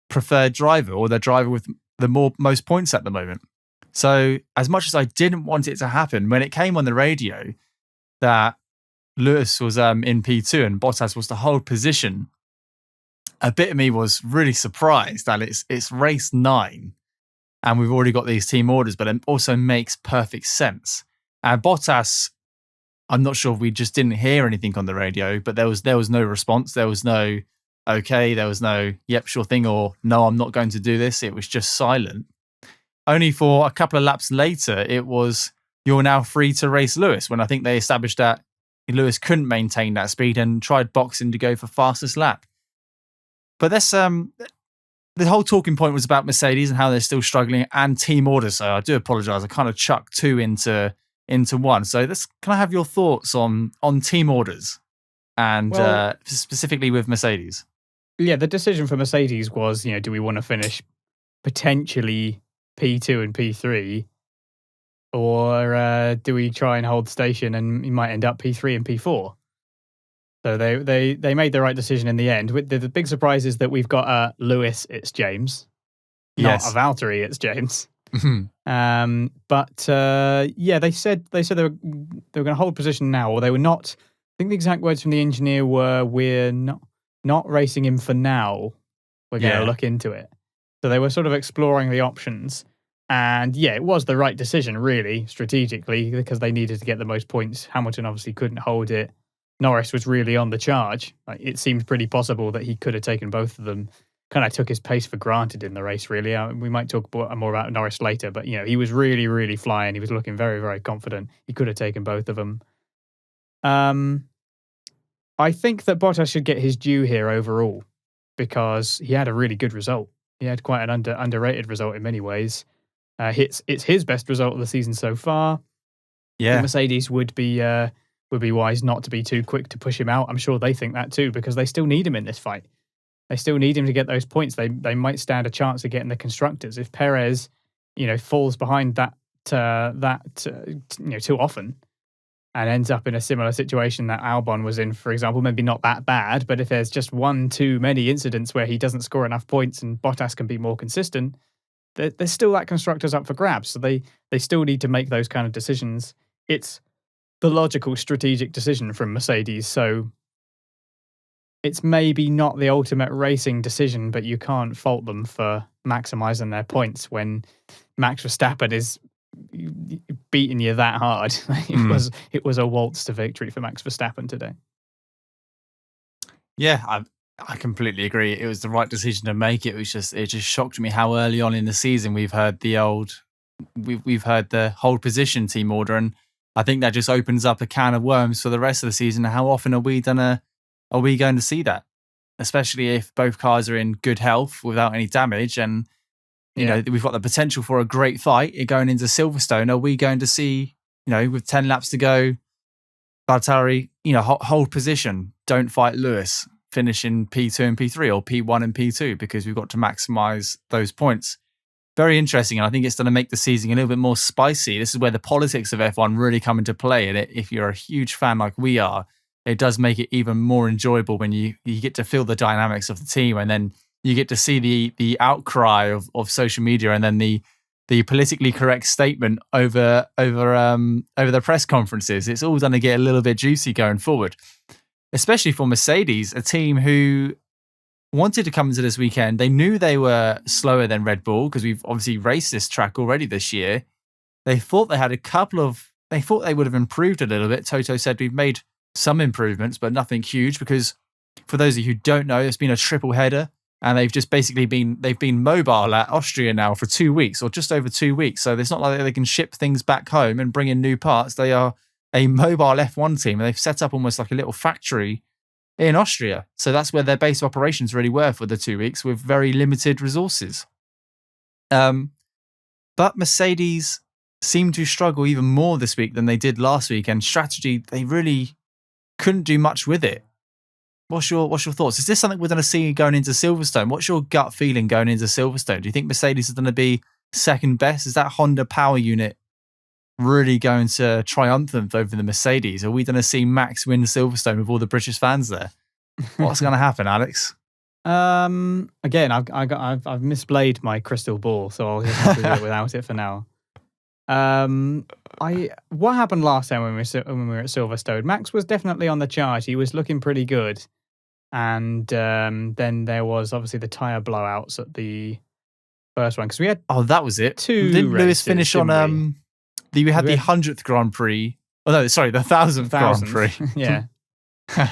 preferred driver, or their driver with the most points at the moment. So as much as I didn't want it to happen, when it came on the radio that Lewis was in P2 and Bottas was to hold position, a bit of me was really surprised that it's race 9 and we've already got these team orders, but it also makes perfect sense. And Bottas, I'm not sure if we just didn't hear anything on the radio, but there was no response. There was no okay, there was no yep, sure thing, or no, I'm not going to do this. It was just silent. Only for a couple of laps later, it was, you're now free to race Lewis, when I think they established that Lewis couldn't maintain that speed and tried boxing to go for fastest lap. But that's the whole talking point was about Mercedes and how they're still struggling, and team orders. So I do apologize. I kind of chucked 2 into one. So can I have your thoughts on team orders and specifically with Mercedes?
Yeah, the decision for Mercedes was, do we want to finish potentially P2 and P3, or do we try and hold station and you might end up P3 and P4? So they made the right decision in the end. The big surprise is that we've got Lewis, it's James,
yes.
Not a Valtteri, it's James.
Mm-hmm.
They said they were going to hold position now, or they were not. I think the exact words from the engineer were, "We're not racing him for now. We're going to look into it." So they were sort of exploring the options, and it was the right decision, really, strategically, because they needed to get the most points. Hamilton obviously couldn't hold it. Norris was really on the charge. It seemed pretty possible that he could have taken both of them. Kind of took his pace for granted in the race, really. We might talk more about Norris later, but he was really, really flying. He was looking very, very confident. He could have taken both of them. I think that Bottas should get his due here overall, because he had a really good result. He had quite an underrated result in many ways. It's his best result of the season so far.
Yeah.
The Mercedes would be wise not to be too quick to push him out. I'm sure they think that too, because they still need him in this fight. They still need him to get those points. They might stand a chance of getting the constructors if Perez, falls behind that too often, and ends up in a similar situation that Albon was in, for example. Maybe not that bad, but if there's just one too many incidents where he doesn't score enough points and Bottas can be more consistent, there's still that constructors up for grabs. So they still need to make those kind of decisions. It's the logical strategic decision from Mercedes. So it's maybe not the ultimate racing decision, but you can't fault them for maximizing their points when Max Verstappen is beating you that hard. It was a waltz to victory for Max Verstappen today.
Yeah, I completely agree. It was the right decision to make. It just shocked me how early on in the season we've heard the hold position team order, and I think that just opens up a can of worms for the rest of the season. How often are we going to see that? Especially if both cars are in good health without any damage, and we've got the potential for a great fight going into Silverstone. Are we going to see, with 10 laps to go, Valtteri, hold position, don't fight Lewis, finish in P2 and P3 or P1 and P2 because we've got to maximize those points? Very interesting, and I think it's going to make the season a little bit more spicy. This is where the politics of F1 really come into play, and if you're a huge fan like we are, it does make it even more enjoyable when you get to feel the dynamics of the team, and then you get to see the outcry of social media, and then the politically correct statement over the press conferences. It's all going to get a little bit juicy going forward, especially for Mercedes, a team who wanted to come into this weekend. They knew they were slower than Red Bull because we've obviously raced this track already this year. They thought they had they thought they would have improved a little bit. Toto said we've made some improvements, but nothing huge, because for those of you who don't know, it's been a triple header, and they've just basically been mobile at Austria now for 2 weeks, or just over 2 weeks. So it's not like they can ship things back home and bring in new parts. They are a mobile F1 team, and they've set up almost like a little factory in Austria. So that's where their base of operations really were for the 2 weeks, with very limited resources. But Mercedes seemed to struggle even more this week than they did last week, and strategy, they really couldn't do much with it. What's your thoughts? Is this something we're going to see going into Silverstone? What's your gut feeling going into Silverstone? Do you think Mercedes is going to be second best? Is that Honda power unit really going to triumph over the Mercedes? Are we going to see Max win Silverstone with all the British fans there? What's going to happen, Alex?
Again, I've misplayed my crystal ball, so I'll just have to do it without it for now. What happened last time when we were at Silverstone? Max was definitely on the chart. He was looking pretty good, and then there was obviously the tyre blowouts at the first one, because we had
that was it.
Didn't
Lewis finish on we had the 100th Grand Prix? Oh no, sorry, the 1000th Grand Prix.
Yeah.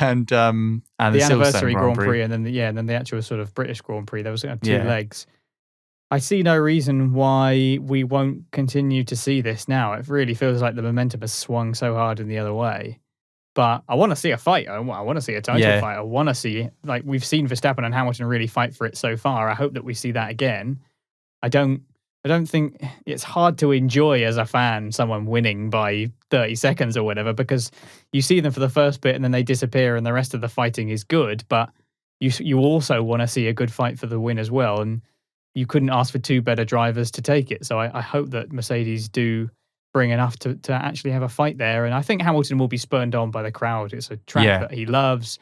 and the
anniversary Grand Prix, and then the actual sort of British Grand Prix. There was two legs. I see no reason why we won't continue to see this now. It really feels like the momentum has swung so hard in the other way. But I want to see a fight. I want to see a title fight. I want to see, like, we've seen Verstappen and Hamilton really fight for it so far. I hope that we see that again. I don't think it's hard to enjoy as a fan someone winning by 30 seconds or whatever, because you see them for the first bit and then they disappear and the rest of the fighting is good. But you also want to see a good fight for the win as well. And you couldn't ask for two better drivers to take it. So I hope that Mercedes do bring enough to actually have a fight there. And I think Hamilton will be spurned on by the crowd. It's a track that he loves.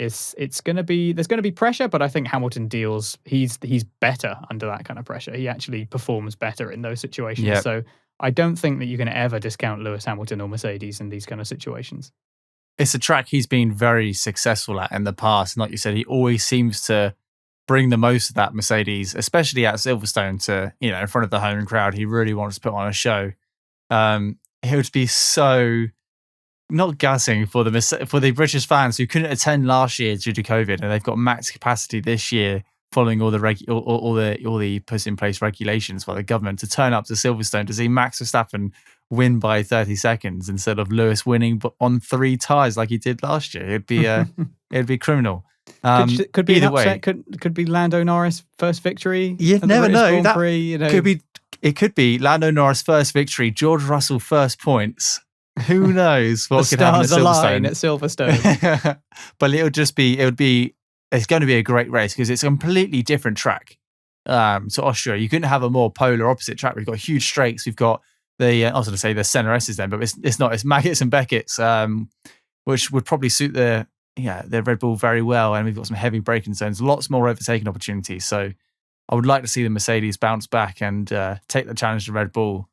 There's going to be pressure, but I think Hamilton deals. He's better under that kind of pressure. He actually performs better in those situations.
Yep.
So I don't think that you can ever discount Lewis Hamilton or Mercedes in these kind of situations.
It's a track he's been very successful at in the past. And like you said, he always seems to bring the most of that Mercedes, especially at Silverstone, to, in front of the home crowd. He really wants to put on a show. It would be so not gassing for the British fans who couldn't attend last year due to COVID, and they've got max capacity this year following all the put in place regulations by the government, to turn up to Silverstone to see Max Verstappen win by 30 seconds instead of Lewis winning on 3 tyres like he did last year. It'd be criminal.
Could be an
either way,
upset. Could be Lando Norris first victory.
you
at the
never
British
know.
Grand Prix, you know.
It could be Lando Norris first victory, George Russell first points. Who knows what
the
could happen at
stars align
Silverstone?
at Silverstone.
But it's going to be a great race because it's a completely different track to Austria. You couldn't have a more polar opposite track. We've got huge straights. We've got I was going to say the Senna S's then, but it's not. It's Maggots and Beckett's, which would probably suit the Red Bull very well. And we've got some heavy braking zones, lots more overtaking opportunities. So I would like to see the Mercedes bounce back and take the challenge to Red Bull.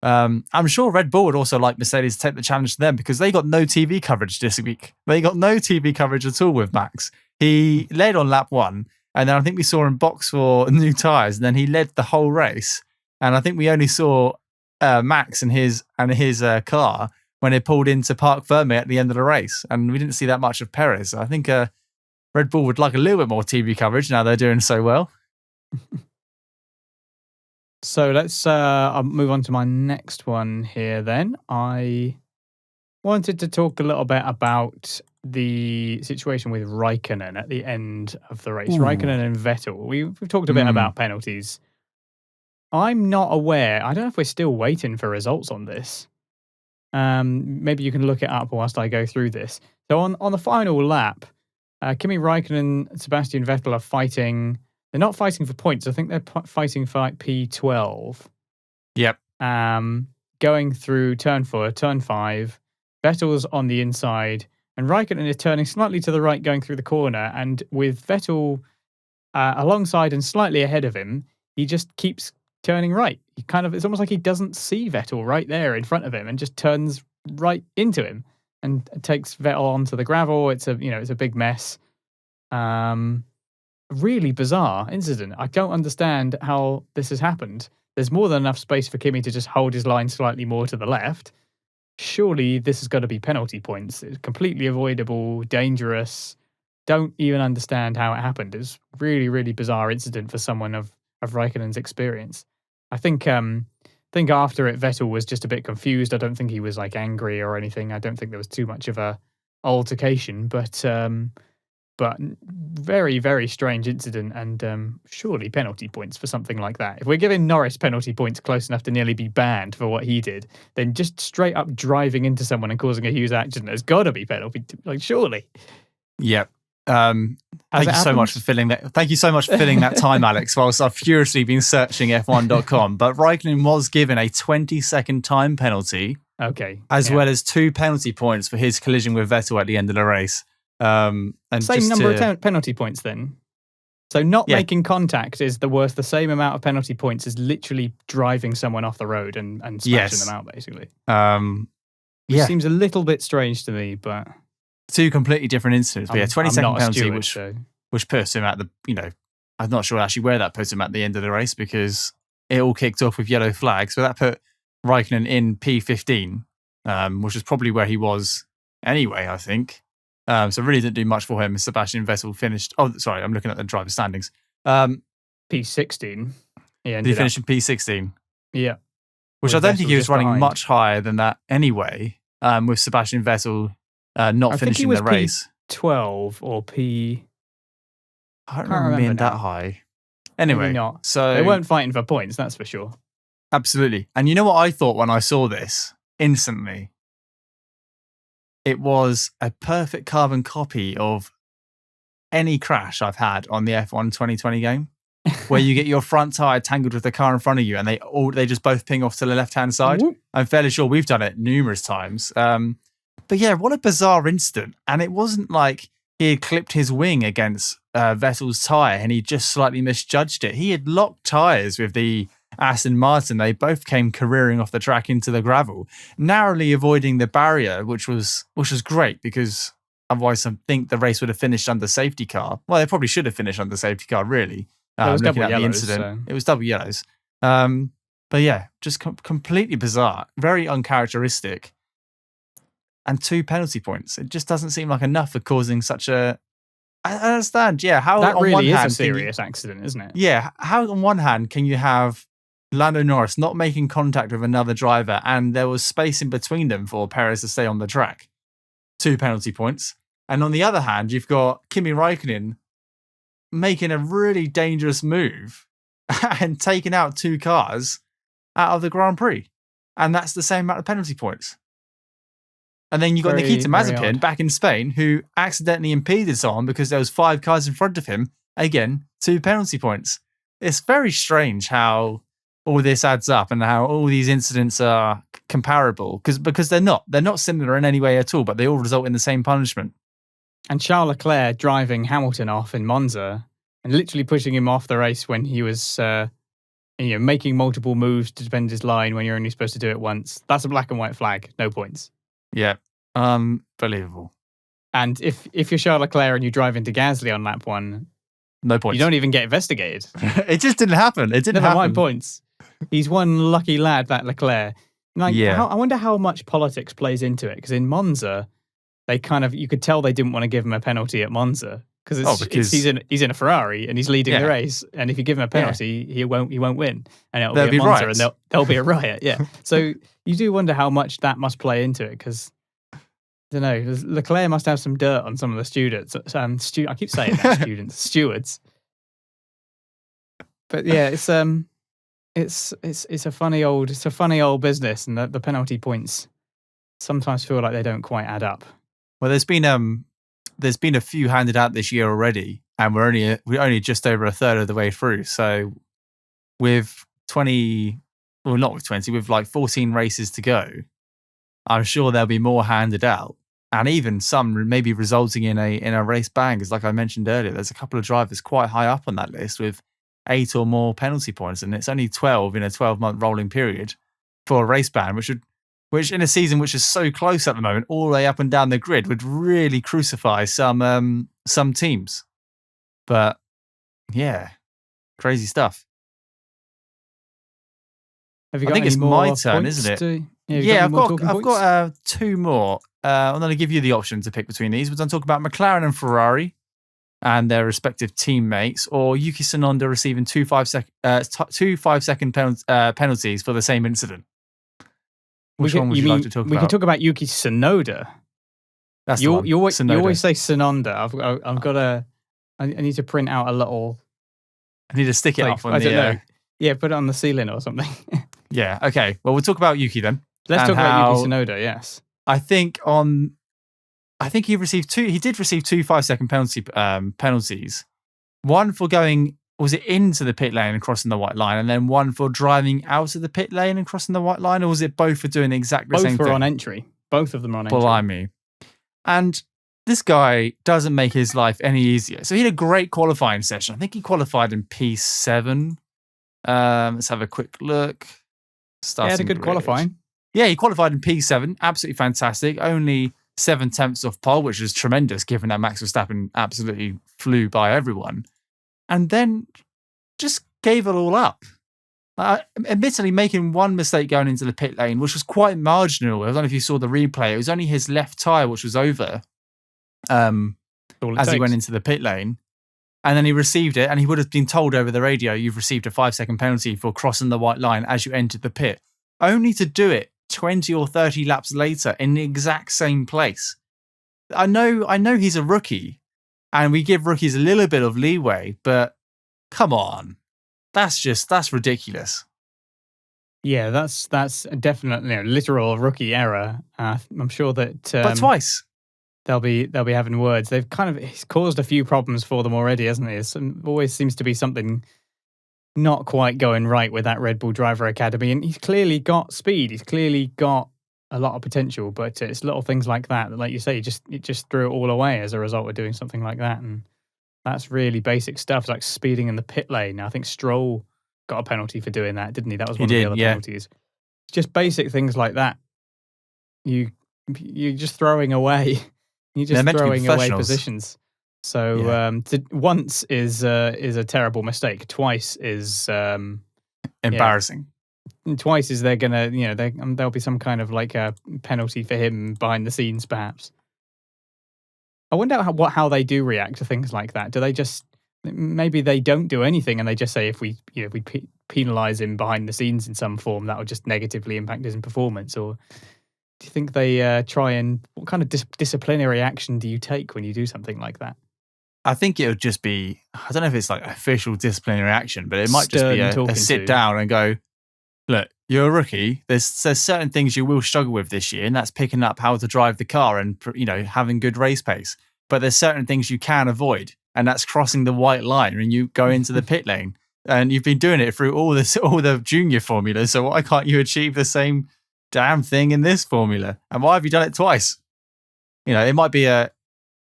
I'm sure Red Bull would also like Mercedes to take the challenge to them because they got no TV coverage this week. They got no TV coverage at all with Max. He led on lap 1, and then I think we saw him box for new tyres, and then he led the whole race. And I think we only saw Max and his car when they pulled into Parc Fermé at the end of the race, and we didn't see that much of Perez. I think Red Bull would like a little bit more TV coverage now they're doing so well.
So let's I'll move on to my next one here then. I wanted to talk a little bit about the situation with Raikkonen at the end of the race.
Ooh.
Raikkonen and Vettel. We've talked a bit about penalties. I'm not aware. I don't know if we're still waiting for results on this. Maybe you can look it up whilst I go through this. So on the final lap, Kimi Raikkonen and Sebastian Vettel are fighting. They're not fighting for points. I think they're fighting for like P12.
Yep.
Going through turn 4, turn 5. Vettel's on the inside, and Raikkonen is turning slightly to the right, going through the corner. And with Vettel alongside and slightly ahead of him, he just keeps turning right. It's almost like he doesn't see Vettel right there in front of him, and just turns right into him and takes Vettel onto the gravel. It's a big mess. Really bizarre incident. I don't understand how this has happened. There's more than enough space for Kimi to just hold his line slightly more to the left. Surely this has got to be penalty points. It's completely avoidable, dangerous. Don't even understand how it happened. It's really, really bizarre incident for someone of Raikkonen's experience. I think after it, Vettel was just a bit confused. I don't think he was like angry or anything. I don't think there was too much of a altercation, but very, very strange incident, and surely penalty points for something like that. If we're giving Norris penalty points close enough to nearly be banned for what he did, then just straight up driving into someone and causing a huge accident has got to be penalty. Surely.
Yep. Thank you so much for filling that. Thank you so much for filling that time, Alex. Whilst I've furiously been searching F1.com, but Raikkonen was given a 20-second time penalty.
Okay.
As well as 2 penalty points for his collision with Vettel at the end of the race. And
same number of penalty points then. So not making contact is worth the same amount of penalty points as literally driving someone off the road and smashing them out, basically. Which seems a little bit strange to me, but
2 completely different incidents. But 20-second penalty,
steward,
which puts him at the, I'm not sure actually where that puts him at the end of the race because it all kicked off with yellow flags. So that put Raikkonen in P15, which is probably where he was anyway, I think. So really didn't do much for him. Sebastian Vettel finished. Oh, sorry, I'm looking at the driver standings.
P16. Yeah,
he finished in P16.
Yeah,
which I don't think he was running much higher than that anyway. With Sebastian Vettel not finishing the race.
P12 or P.
I don't remember being that high. Anyway,
maybe not.
So
they weren't fighting for points. That's for sure.
Absolutely. And you know what I thought when I saw this instantly? It was a perfect carbon copy of any crash I've had on the F1 2020 game, where you get your front tire tangled with the car in front of you, and they just both ping off to the left-hand side. Whoop. I'm fairly sure we've done it numerous times. But yeah, what a bizarre incident. And it wasn't like he had clipped his wing against Vettel's tire and he just slightly misjudged it. He had locked tires with the Aston Martin. They both came careering off the track into the gravel, narrowly avoiding the barrier, which was great because otherwise I think the race would have finished under safety car. Well, they probably should have finished under safety car, really.
It was
looking
double
at
yellows,
the incident. It was double yellows. But yeah, just completely bizarre, very uncharacteristic. And 2 penalty points. It just doesn't seem like enough for causing such a... I understand, yeah. How
that
on
really
one
is
hand
a serious accident, isn't it?
Yeah. How on one hand can you have Lando Norris not making contact with another driver and there was space in between them for Perez to stay on the track? 2 penalty points. And on the other hand, you've got Kimi Räikkönen making a really dangerous move and taking out 2 cars out of the Grand Prix. And that's the same amount of penalty points. And then you've got Nikita Mazepin back in Spain, who accidentally impeded someone because there was 5 cars in front of him. Again, 2 penalty points. It's very strange how all this adds up and how all these incidents are comparable because they're not. They're not similar in any way at all, but they all result in the same punishment.
And Charles Leclerc driving Hamilton off in Monza and literally pushing him off the race when he was making multiple moves to defend his line when you're only supposed to do it once. That's a black and white flag. No points.
Yeah. Unbelievable.
And if you're Charles Leclerc and you drive into Gasly on lap 1,
no points.
You don't even get investigated.
It just didn't happen. It didn't happen.
Never mind points. He's one lucky lad, that Leclerc. I wonder how much politics plays into it, because in Monza, they you could tell they didn't want to give him a penalty at Monza because he's in a Ferrari and he's leading the race, and if you give him a penalty, he won't win, and it'll be at Monza, and there'll be a riot. Yeah, so you do wonder how much that must play into it, because I don't know. Leclerc must have some dirt on some of the students. I keep saying that, students, stewards. But yeah, it's a funny old business, and the penalty points sometimes feel like they don't quite add up.
Well, there's been a few handed out this year already, and we're only just over a third of the way through. So with 20, well, not with 20, with like 14 races to go, I'm sure there'll be more handed out, and even some maybe resulting in a race ban. Because like I mentioned earlier, there's a couple of drivers quite high up on that list with 8 or more penalty points, and it's only 12 in a 12-month rolling period for a race ban, which in a season which is so close at the moment, all the way up and down the grid, would really crucify some teams. But yeah, crazy stuff.
I think
it's my turn, isn't it? I've got 2 more. I'm going to give you the option to pick between these. We're going to talk about McLaren and Ferrari and their respective teammates, or Yuki Tsunoda receiving 2 5-second penalties for the same incident. Which one would you like to talk about?
We can talk about Yuki Tsunoda.
That's the one.
You always say Tsunoda. I need to print out a little.
I need to stick it up on
don't know. Yeah, put it on the ceiling or something.
Yeah. Okay. Well, we'll talk about Yuki then.
Let's talk about Yuki Tsunoda. Yes.
I think he received 2. He did receive 2 5-second penalties. One for going, was it into the pit lane and crossing the white line, and then one for driving out of the pit lane and crossing the white line, or was it both for doing exactly the same thing?
Both were on entry. Both of them are on entry.
Blimey. And this guy doesn't make his life any easier. So he had a great qualifying session. I think he qualified in P7. Let's have a quick look.
He had a good qualifying.
Yeah, he qualified in P7. Absolutely fantastic. Only 7/10 off pole, which is tremendous given that Max Verstappen absolutely flew by everyone. And then just gave it all up. Admittedly, making one mistake going into the pit lane, which was quite marginal. I don't know if you saw the replay. It was only his left tyre which was over as he went into the pit lane. And then he received it, and he would have been told over the radio, you've received a 5-second penalty for crossing the white line as you entered the pit. Only to do it 20 or 30 laps later in the exact same place. I know he's a rookie, and we give rookies a little bit of leeway, but come on. That's ridiculous.
Yeah, that's definitely a literal rookie error. I'm sure that
but twice.
They'll be having words. He's caused a few problems for them already, hasn't he? It always seems to be something not quite going right with that Red Bull Driver Academy, and he's clearly got speed. He's clearly got a lot of potential, but it's little things like that, like you say, it just threw it all away as a result of doing something like that. And that's really basic stuff, like speeding in the pit lane. I think Stroll got a penalty for doing that, didn't he? That was one of the other penalties. It's just basic things like that. You're just throwing away. You're just throwing away positions. So once is a terrible mistake. Twice is
embarrassing.
Twice is they're gonna, there'll be some kind of like a penalty for him behind the scenes, perhaps. I wonder how they do react to things like that. Do they just, maybe they don't do anything and they just say if we penalise him behind the scenes in some form, that will just negatively impact his performance? Or Do you think they try and what kind of disciplinary action do you take when you do something like that?
I think it would just be, I don't know if it's like official disciplinary action, but it might just be
Stern
a
talking
sit
to.
down and go, look, you're a rookie. There's certain things you will struggle with this year, and that's picking up how to drive the car and, having good race pace. But there's certain things you can avoid, and that's crossing the white line when you go into the pit lane. And you've been doing it through all the junior formulas. So why can't you achieve the same damn thing in this formula? And why have you done it twice? It might be a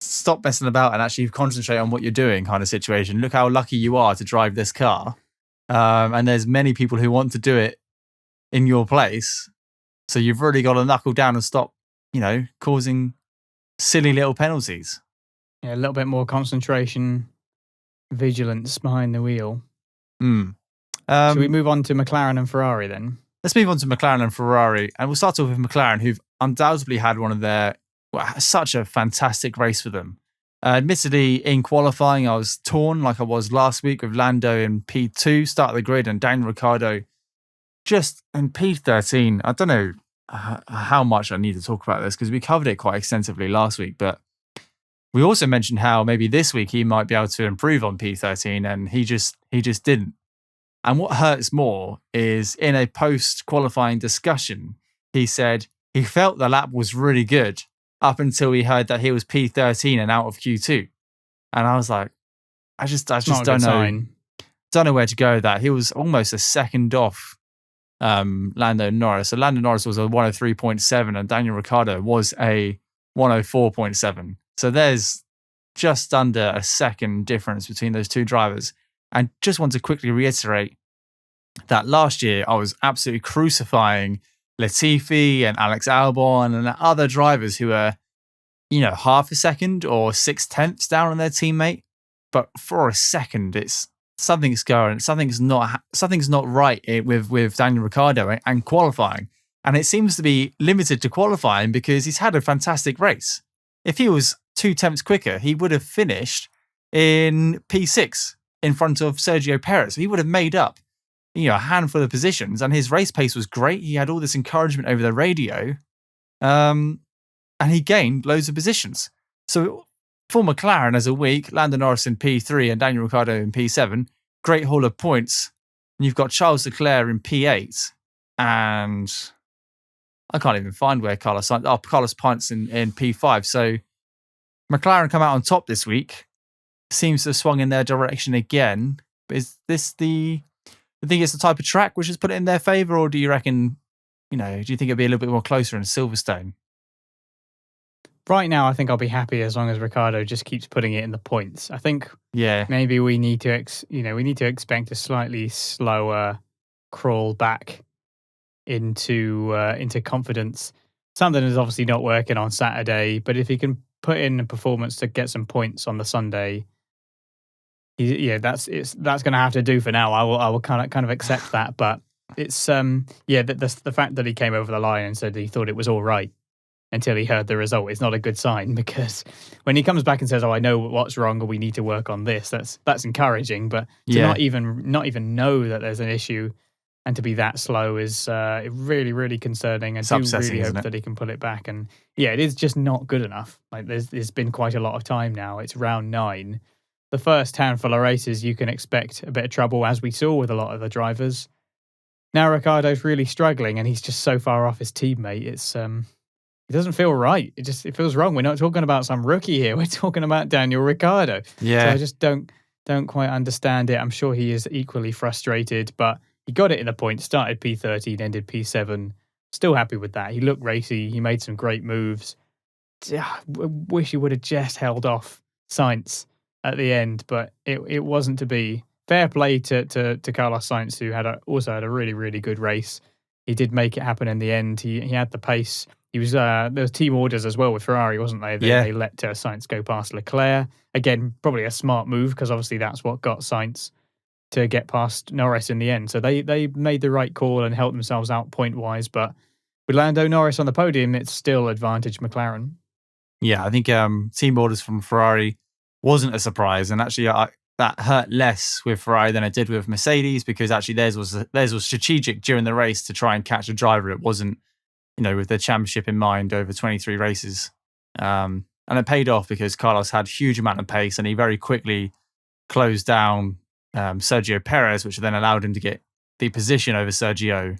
stop messing about and actually concentrate on what you're doing kind of situation. Look how lucky you are to drive this car. And there's many people who want to do it in your place. So you've really got to knuckle down and stop, causing silly little penalties.
Yeah, a little bit more concentration, vigilance behind the wheel. Should we move on to McLaren and Ferrari then?
Let's move on to McLaren and Ferrari. And we'll start off with McLaren, who've undoubtedly had one of their, such a fantastic race for them. Admittedly, in qualifying, I was torn like I was last week with Lando in P2, start of the grid, and Daniel Ricciardo just in P13. I don't know how much I need to talk about this because we covered it quite extensively last week, but we also mentioned how maybe this week he might be able to improve on P13, and he just didn't. And what hurts more is in a post-qualifying discussion, he said he felt the lap was really good up until he heard that he was P13 and out of Q2. And I was like, I just don't know where to go with that. He was almost a second off Lando Norris. So Lando Norris was a 103.7 and Daniel Ricciardo was a 104.7. So there's just under a second difference between those two drivers. And just want to quickly reiterate that last year I was absolutely crucifying Latifi and Alex Albon and other drivers who are, half a second or 0.6 down on their teammate. But for a second, it's something's not right with Daniel Ricciardo and qualifying. And it seems to be limited to qualifying because he's had a fantastic race. If he was 0.2 quicker, he would have finished in P6 in front of Sergio Perez. He would have made up, a handful of positions, and his race pace was great. He had all this encouragement over the radio, and he gained loads of positions. So for McLaren as a week, Lando Norris in P3 and Daniel Ricciardo in P7, great haul of points. And you've got Charles Leclerc in P8, and I can't even find where Carlos Sainz in P5. So McLaren come out on top this week. Seems to have swung in their direction again. Is this you think it's the type of track which has put it in their favour, or do you reckon, do you think it'll be a little bit more closer in Silverstone?
Right now, I think I'll be happy as long as Ricciardo just keeps putting it in the points. I think maybe we need to expect a slightly slower crawl back into confidence. Something is obviously not working on Saturday, but if he can put in a performance to get some points on the Sunday, that's going to have to do for now. I will kind of accept that, but it's the fact that he came over the line and said he thought it was all right until he heard the result is not a good sign, because when he comes back and says, "Oh, I know what's wrong, or we need to work on this," that's encouraging. But to not even know that there's an issue and to be that slow is really, really concerning. I do really hope that he can pull it back. And it is just not good enough. Like there's been quite a lot of time now. It's round 9. The first handful of races, you can expect a bit of trouble, as we saw with a lot of the drivers. Now Ricciardo's really struggling, and he's just so far off his teammate. It doesn't feel right. It feels wrong. We're not talking about some rookie here. We're talking about Daniel Ricciardo.
Yeah.
So I just don't quite understand it. I'm sure he is equally frustrated, but he got it in the point, started P13, ended P7. Still happy with that. He looked racy. He made some great moves. Wish he would have just held off Sainz at the end, but it wasn't to be. Fair play to Carlos Sainz, who also had a really, really good race. He did make it happen in the end. He had the pace. He was there was team orders as well with Ferrari, wasn't they? They let Sainz go past Leclerc. Again, probably a smart move, because obviously that's what got Sainz to get past Norris in the end. So they made the right call and helped themselves out point-wise. But with Lando Norris on the podium, it's still advantage McLaren. Yeah,
I think team orders from Ferrari wasn't a surprise. And actually, that hurt less with Ferrari than it did with Mercedes, because actually theirs was strategic during the race to try and catch a driver. It wasn't with the championship in mind over 23 races. And it paid off because Carlos had huge amount of pace and he very quickly closed down Sergio Perez, which then allowed him to get the position over Sergio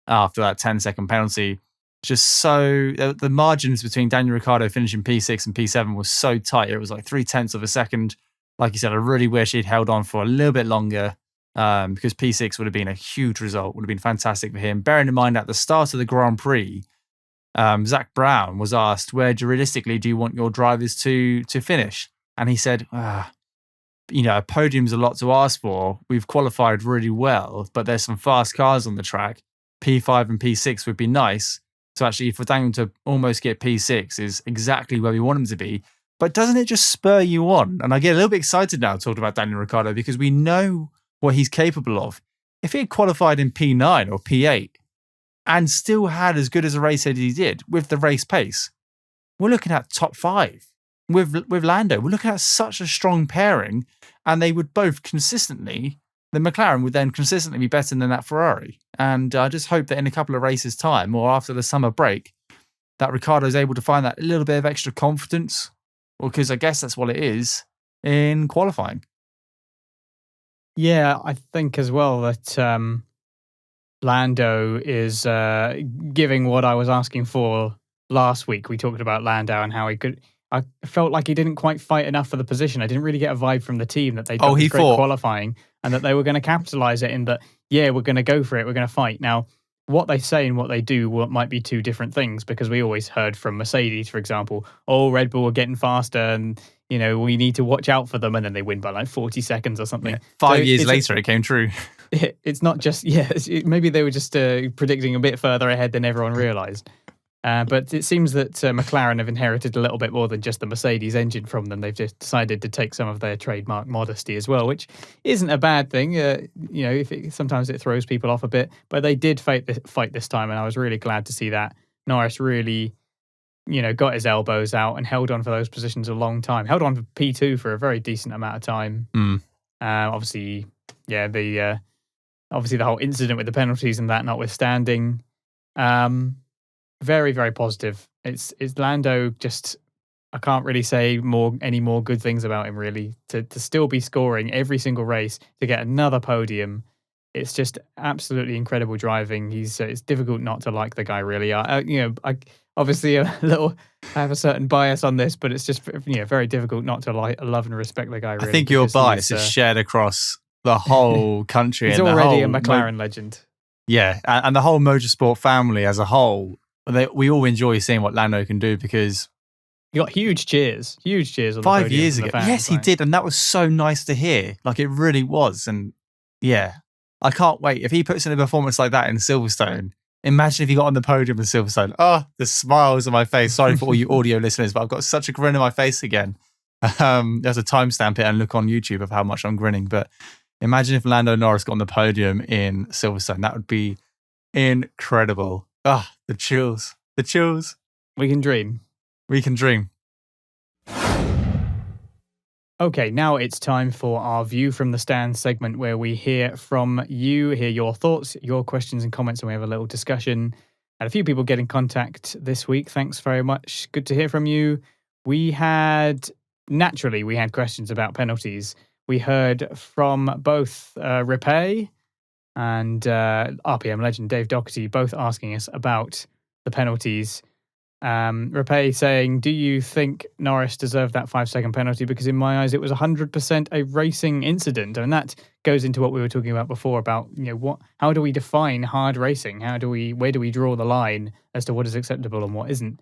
after that 10-second penalty. Just so the margins between Daniel Ricciardo finishing P6 and P7 was so tight. It was like 0.3 of a second. Like you said, I really wish he'd held on for a little bit longer because P6 would have been a huge result, would have been fantastic for him. Bearing in mind at the start of the Grand Prix, Zach Brown was asked, where realistically do you want your drivers to finish? And he said, a podium's a lot to ask for. We've qualified really well, but there's some fast cars on the track. P5 and P6 would be nice. So actually, for Daniel to almost get P6 is exactly where we want him to be. But doesn't it just spur you on? And I get a little bit excited now talking about Daniel Ricciardo because we know what he's capable of. If he had qualified in P9 or P8 and still had as good as a race as he did with the race pace, we're looking at top 5. With Lando, we're looking at such a strong pairing, and they would both consistently, the McLaren would then consistently be better than that Ferrari. And I just hope that in a couple of races' time or after the summer break, that Ricciardo is able to find that little bit of extra confidence, because I guess that's what it is in qualifying.
Yeah, I think as well that Lando is giving what I was asking for last week. We talked about Lando and how he could. I felt like he didn't quite fight enough for the position. I didn't really get a vibe from the team that they did great qualifying and that they were going to capitalize it in that, we're going to go for it. We're going to fight. Now, what they say and what they do might be two different things, because we always heard from Mercedes, for example, Red Bull are getting faster and, we need to watch out for them. And then they win by like 40 seconds or something.
Yeah. 5 years later, it came true.
It's not just, maybe they were just predicting a bit further ahead than everyone realized. But it seems that McLaren have inherited a little bit more than just the Mercedes engine from them. They've just decided to take some of their trademark modesty as well, which isn't a bad thing. Sometimes it throws people off a bit, but they did fight this time, and I was really glad to see that. Norris really, got his elbows out and held on for those positions a long time. Held on for P2 for a very decent amount of time. Obviously, the whole incident with the penalties and that notwithstanding. Very, very positive. It's Lando. Just I can't really say any more good things about him. Really, to still be scoring every single race, to get another podium, it's just absolutely incredible driving. It's difficult not to like the guy. Really, I obviously I have a certain bias on this, but it's just very difficult not to love and respect the guy. Really,
I think your bias is shared across the whole country.
He's already a McLaren legend.
Yeah, and the whole motorsport family as a whole. We all enjoy seeing what Lando can do because
he got huge cheers on
5 years ago. Yes, he did, and that was so nice to hear. Like it really was, and I can't wait if he puts in a performance like that in Silverstone. Imagine if he got on the podium in Silverstone. Oh, the smiles on my face. Sorry for all you audio listeners, but I've got such a grin on my face again. There's a timestamp it and look on YouTube of how much I'm grinning. But imagine if Lando Norris got on the podium in Silverstone. That would be incredible. Ah, the chills. The chills.
We can dream.
We can dream.
Okay, now it's time for our View from the Stands segment where we hear from you, hear your thoughts, your questions and comments, and we have a little discussion. Had a few people get in contact this week. Thanks very much. Good to hear from you. We had questions about penalties. We heard from both Repay and RPM legend Dave Doherty, both asking us about the penalties. Repay saying, do you think Norris deserved that 5-second penalty? Because in my eyes, it was 100% a racing incident. And that goes into what we were talking about before about, how do we define hard racing? Where do we draw the line as to what is acceptable and what isn't?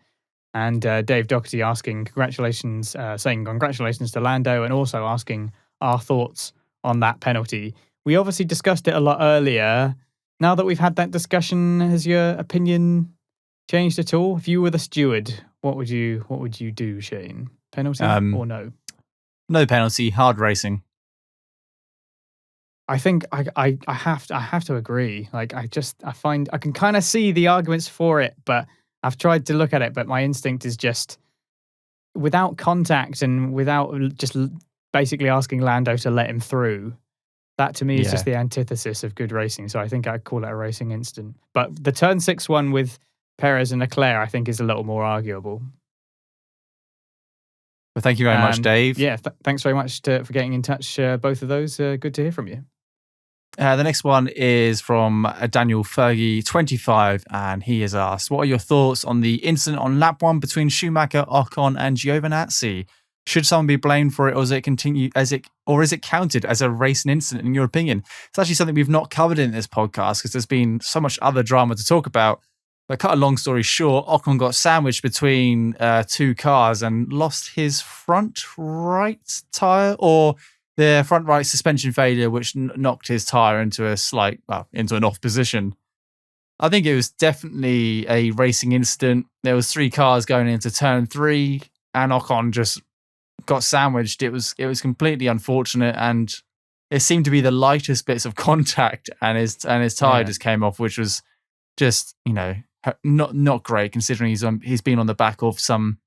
And Dave Doherty saying congratulations to Lando, and also asking our thoughts on that penalty. We obviously discussed it a lot earlier. Now that we've had that discussion, has your opinion changed at all? If you were the steward, what would you do, Shane? Penalty or no?
No penalty. Hard racing.
I think I have to agree. Like I can kind of see the arguments for it, but I've tried to look at it, but my instinct is just without contact and without just basically asking Lando to let him through. That to me is just the antithesis of good racing. So I think I'd call it a racing incident. But the turn 6 one with Perez and Leclerc, I think, is a little more arguable.
Well, thank you very much, Dave.
Yeah, thanks very much for getting in touch. Both of those, good to hear from you.
The next one is from Daniel Fergie, 25, and he has asked, what are your thoughts on the incident on lap 1 between Schumacher, Ocon, and Giovinazzi? Should someone be blamed for it, or is it counted as a racing incident in your opinion? It's actually something we've not covered in this podcast because there's been so much other drama to talk about. But cut a long story short, Ocon got sandwiched between two cars and lost his front right tyre, or the front right suspension failure, which knocked his tyre into into an off position. I think it was definitely a racing incident. There was 3 cars going into turn 3, and Ocon just got sandwiched. It was completely unfortunate, and it seemed to be the lightest bits of contact, and his tyre just came off, which was just not great considering he's been on the back of some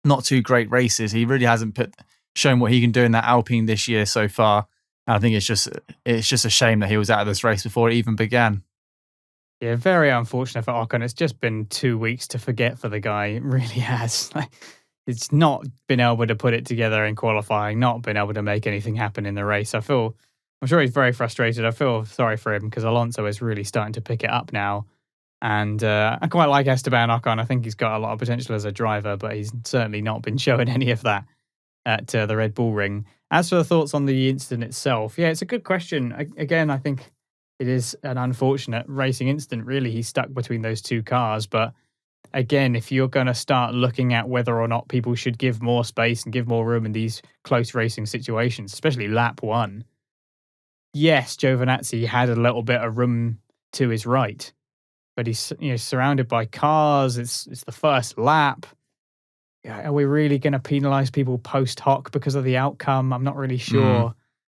not too great races. He really hasn't shown what he can do in that Alpine this year so far. And I think it's just a shame that he was out of this race before it even began.
Yeah, very unfortunate for Ocon. It's just been 2 weeks to forget for the guy. It really has. It's not been able to put it together in qualifying, not been able to make anything happen in the race. I'm sure he's very frustrated. I feel sorry for him because Alonso is really starting to pick it up now. And I quite like Esteban Ocon. I think he's got a lot of potential as a driver, but he's certainly not been showing any of that at the Red Bull Ring. As for the thoughts on the incident itself, yeah, it's a good question. Again, I think it is an unfortunate racing incident, really. He's stuck between those 2 cars. But again, if you're going to start looking at whether or not people should give more space and give more room in these close racing situations, especially lap 1, yes, Giovinazzi had a little bit of room to his right, but he's surrounded by cars. It's the first lap. Are we really going to penalise people post hoc because of the outcome? I'm not really sure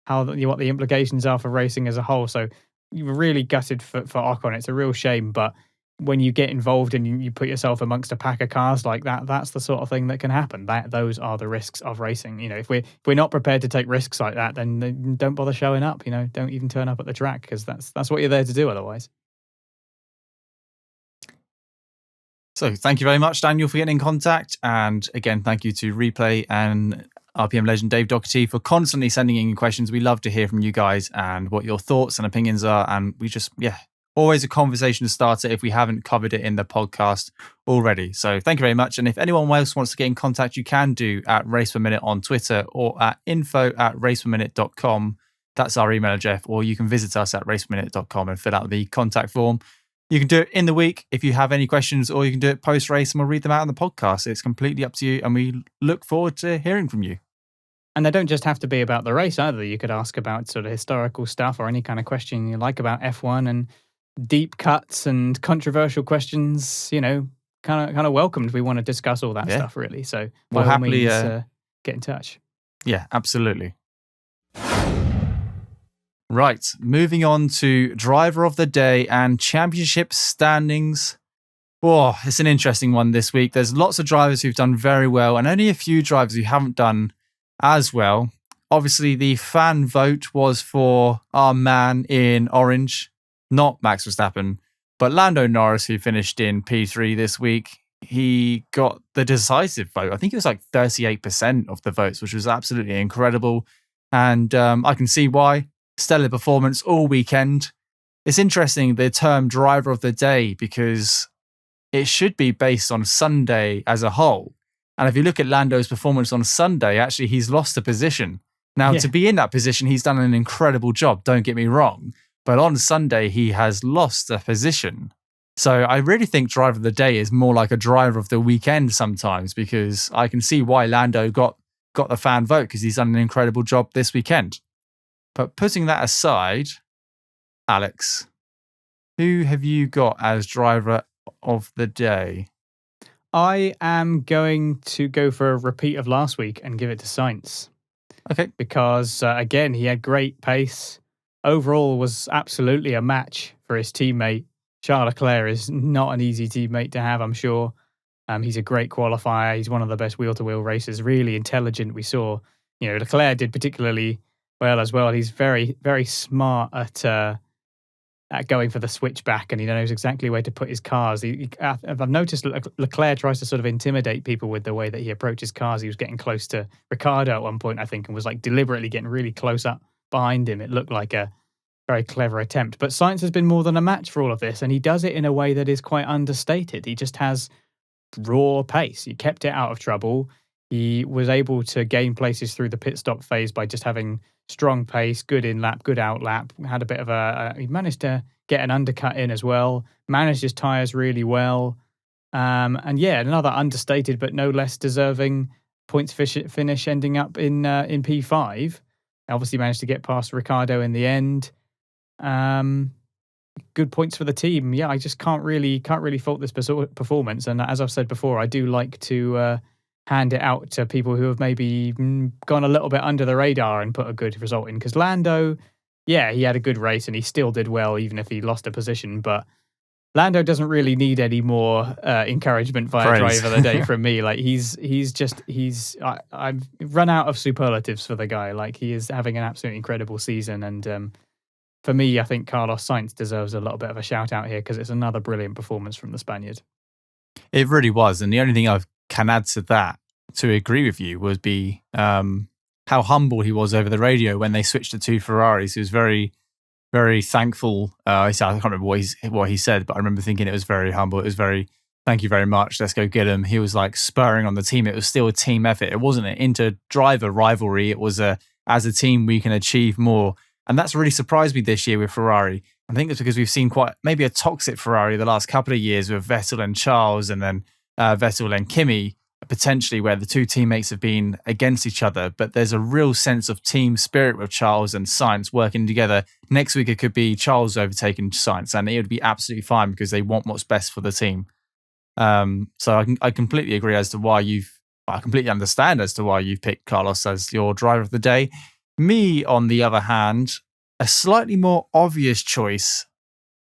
what the implications are for racing as a whole. So you were really gutted for Ocon. It's a real shame, but when you get involved and you put yourself amongst a pack of cars like that, that's the sort of thing that can happen. Those are the risks of racing. If we're not prepared to take risks like that, then don't bother showing up. Don't even turn up at the track because that's what you're there to do otherwise.
So thank you very much, Daniel, for getting in contact. And again, thank you to Replay and RPM legend Dave Doherty for constantly sending in questions. We love to hear from you guys and what your thoughts and opinions are. And we just, always a conversation starter if we haven't covered it in the podcast already. So thank you very much. And if anyone else wants to get in contact, you can do at RacePerMinute on Twitter or at info@raceperminute.com. That's our email address, or you can visit us at raceperminute.com and fill out the contact form. You can do it in the week if you have any questions, or you can do it post-race and we'll read them out on the podcast. It's completely up to you, and we look forward to hearing from you.
And they don't just have to be about the race either. You could ask about sort of historical stuff or any kind of question you like about F1, and deep cuts and controversial questions, kind of welcomed. We want to discuss all that stuff, really. So by all means, get in touch.
Yeah, absolutely. Right, moving on to driver of the day and championship standings. Oh, it's an interesting one this week. There's lots of drivers who've done very well and only a few drivers who haven't done as well. Obviously, the fan vote was for our man in orange, not Max Verstappen, but Lando Norris, who finished in P3 this week. He got the decisive vote. I think it was like 38% of the votes, which was absolutely incredible. And I can see why. Stellar performance all weekend. It's interesting, the term driver of the day, because it should be based on Sunday as a whole. And if you look at Lando's performance on Sunday, actually he's lost a position. Now, to be in that position, he's done an incredible job, don't get me wrong. But on Sunday, he has lost a position. So I really think driver of the day is more like a driver of the weekend sometimes, because I can see why Lando got the fan vote, because he's done an incredible job this weekend. But putting that aside, Alex, who have you got as driver of the day?
I am going to go for a repeat of last week and give it to Sainz.
Okay.
Because, again, he had great pace. Overall was absolutely a match for his teammate. Charles Leclerc is not an easy teammate to have, I'm sure. He's a great qualifier. He's one of the best wheel-to-wheel racers, really intelligent. We saw, Leclerc did particularly well as well. He's very, very smart at at going for the switchback, and he knows exactly where to put his cars. I've noticed Leclerc tries to sort of intimidate people with the way that he approaches cars. He was getting close to Ricciardo at one point, I think, and was like deliberately getting really close up behind him. It looked like a very clever attempt. But Sainz has been more than a match for all of this, and he does it in a way that is quite understated. He just has raw pace. He kept it out of trouble. He was able to gain places through the pit stop phase by just having strong pace, good in lap, good out lap. Had a bit of he managed to get an undercut in as well, managed his tyres really well. And yeah, another understated but no less deserving points finish ending up in P5. Obviously managed to get past Ricciardo in the end. Good points for the team. Yeah, I just can't really fault this performance. And as I've said before, I do like to hand it out to people who have maybe gone a little bit under the radar and put a good result in. Because Lando, yeah, he had a good race and he still did well, even if he lost a position. But Lando doesn't really need any more encouragement via driver of the day from me. Like I've run out of superlatives for the guy. Like he is having an absolutely incredible season. And for me, I think Carlos Sainz deserves a little bit of a shout out here because it's another brilliant performance from the Spaniard.
It really was. And the only thing I can add to that, to agree with you, would be how humble he was over the radio when they switched to two Ferraris. He was very, very thankful. I can't remember what he said, but I remember thinking it was very humble. It was very, thank you very much. Let's go get him. He was like spurring on the team. It was still a team effort. It wasn't an inter-driver rivalry. It was as a team we can achieve more. And that's really surprised me this year with Ferrari. I think it's because we've seen quite maybe a toxic Ferrari the last couple of years with Vettel and Charles, and then Vettel and Kimi, potentially, where the two teammates have been against each other. But there's a real sense of team spirit with Charles and Sainz working together. Next week, it could be Charles overtaking Sainz, and it would be absolutely fine because they want what's best for the team. So I completely agree as to why I completely understand as to why you've picked Carlos as your driver of the day. Me, on the other hand, a slightly more obvious choice,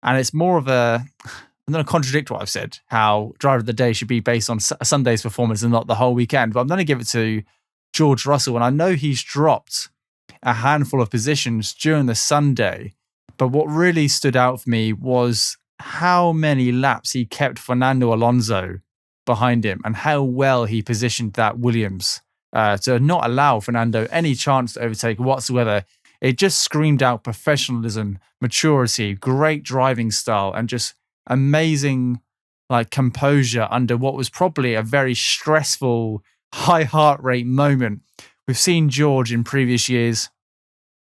and it's more of I'm going to contradict what I've said, how driver of the day should be based on a Sunday's performance and not the whole weekend, but I'm going to give it to George Russell. And I know he's dropped a handful of positions during the Sunday, but what really stood out for me was how many laps he kept Fernando Alonso behind him and how well he positioned that Williams to not allow Fernando any chance to overtake whatsoever. It just screamed out professionalism, maturity, great driving style, and just amazing composure under what was probably a very stressful, high heart rate moment. We've seen George in previous years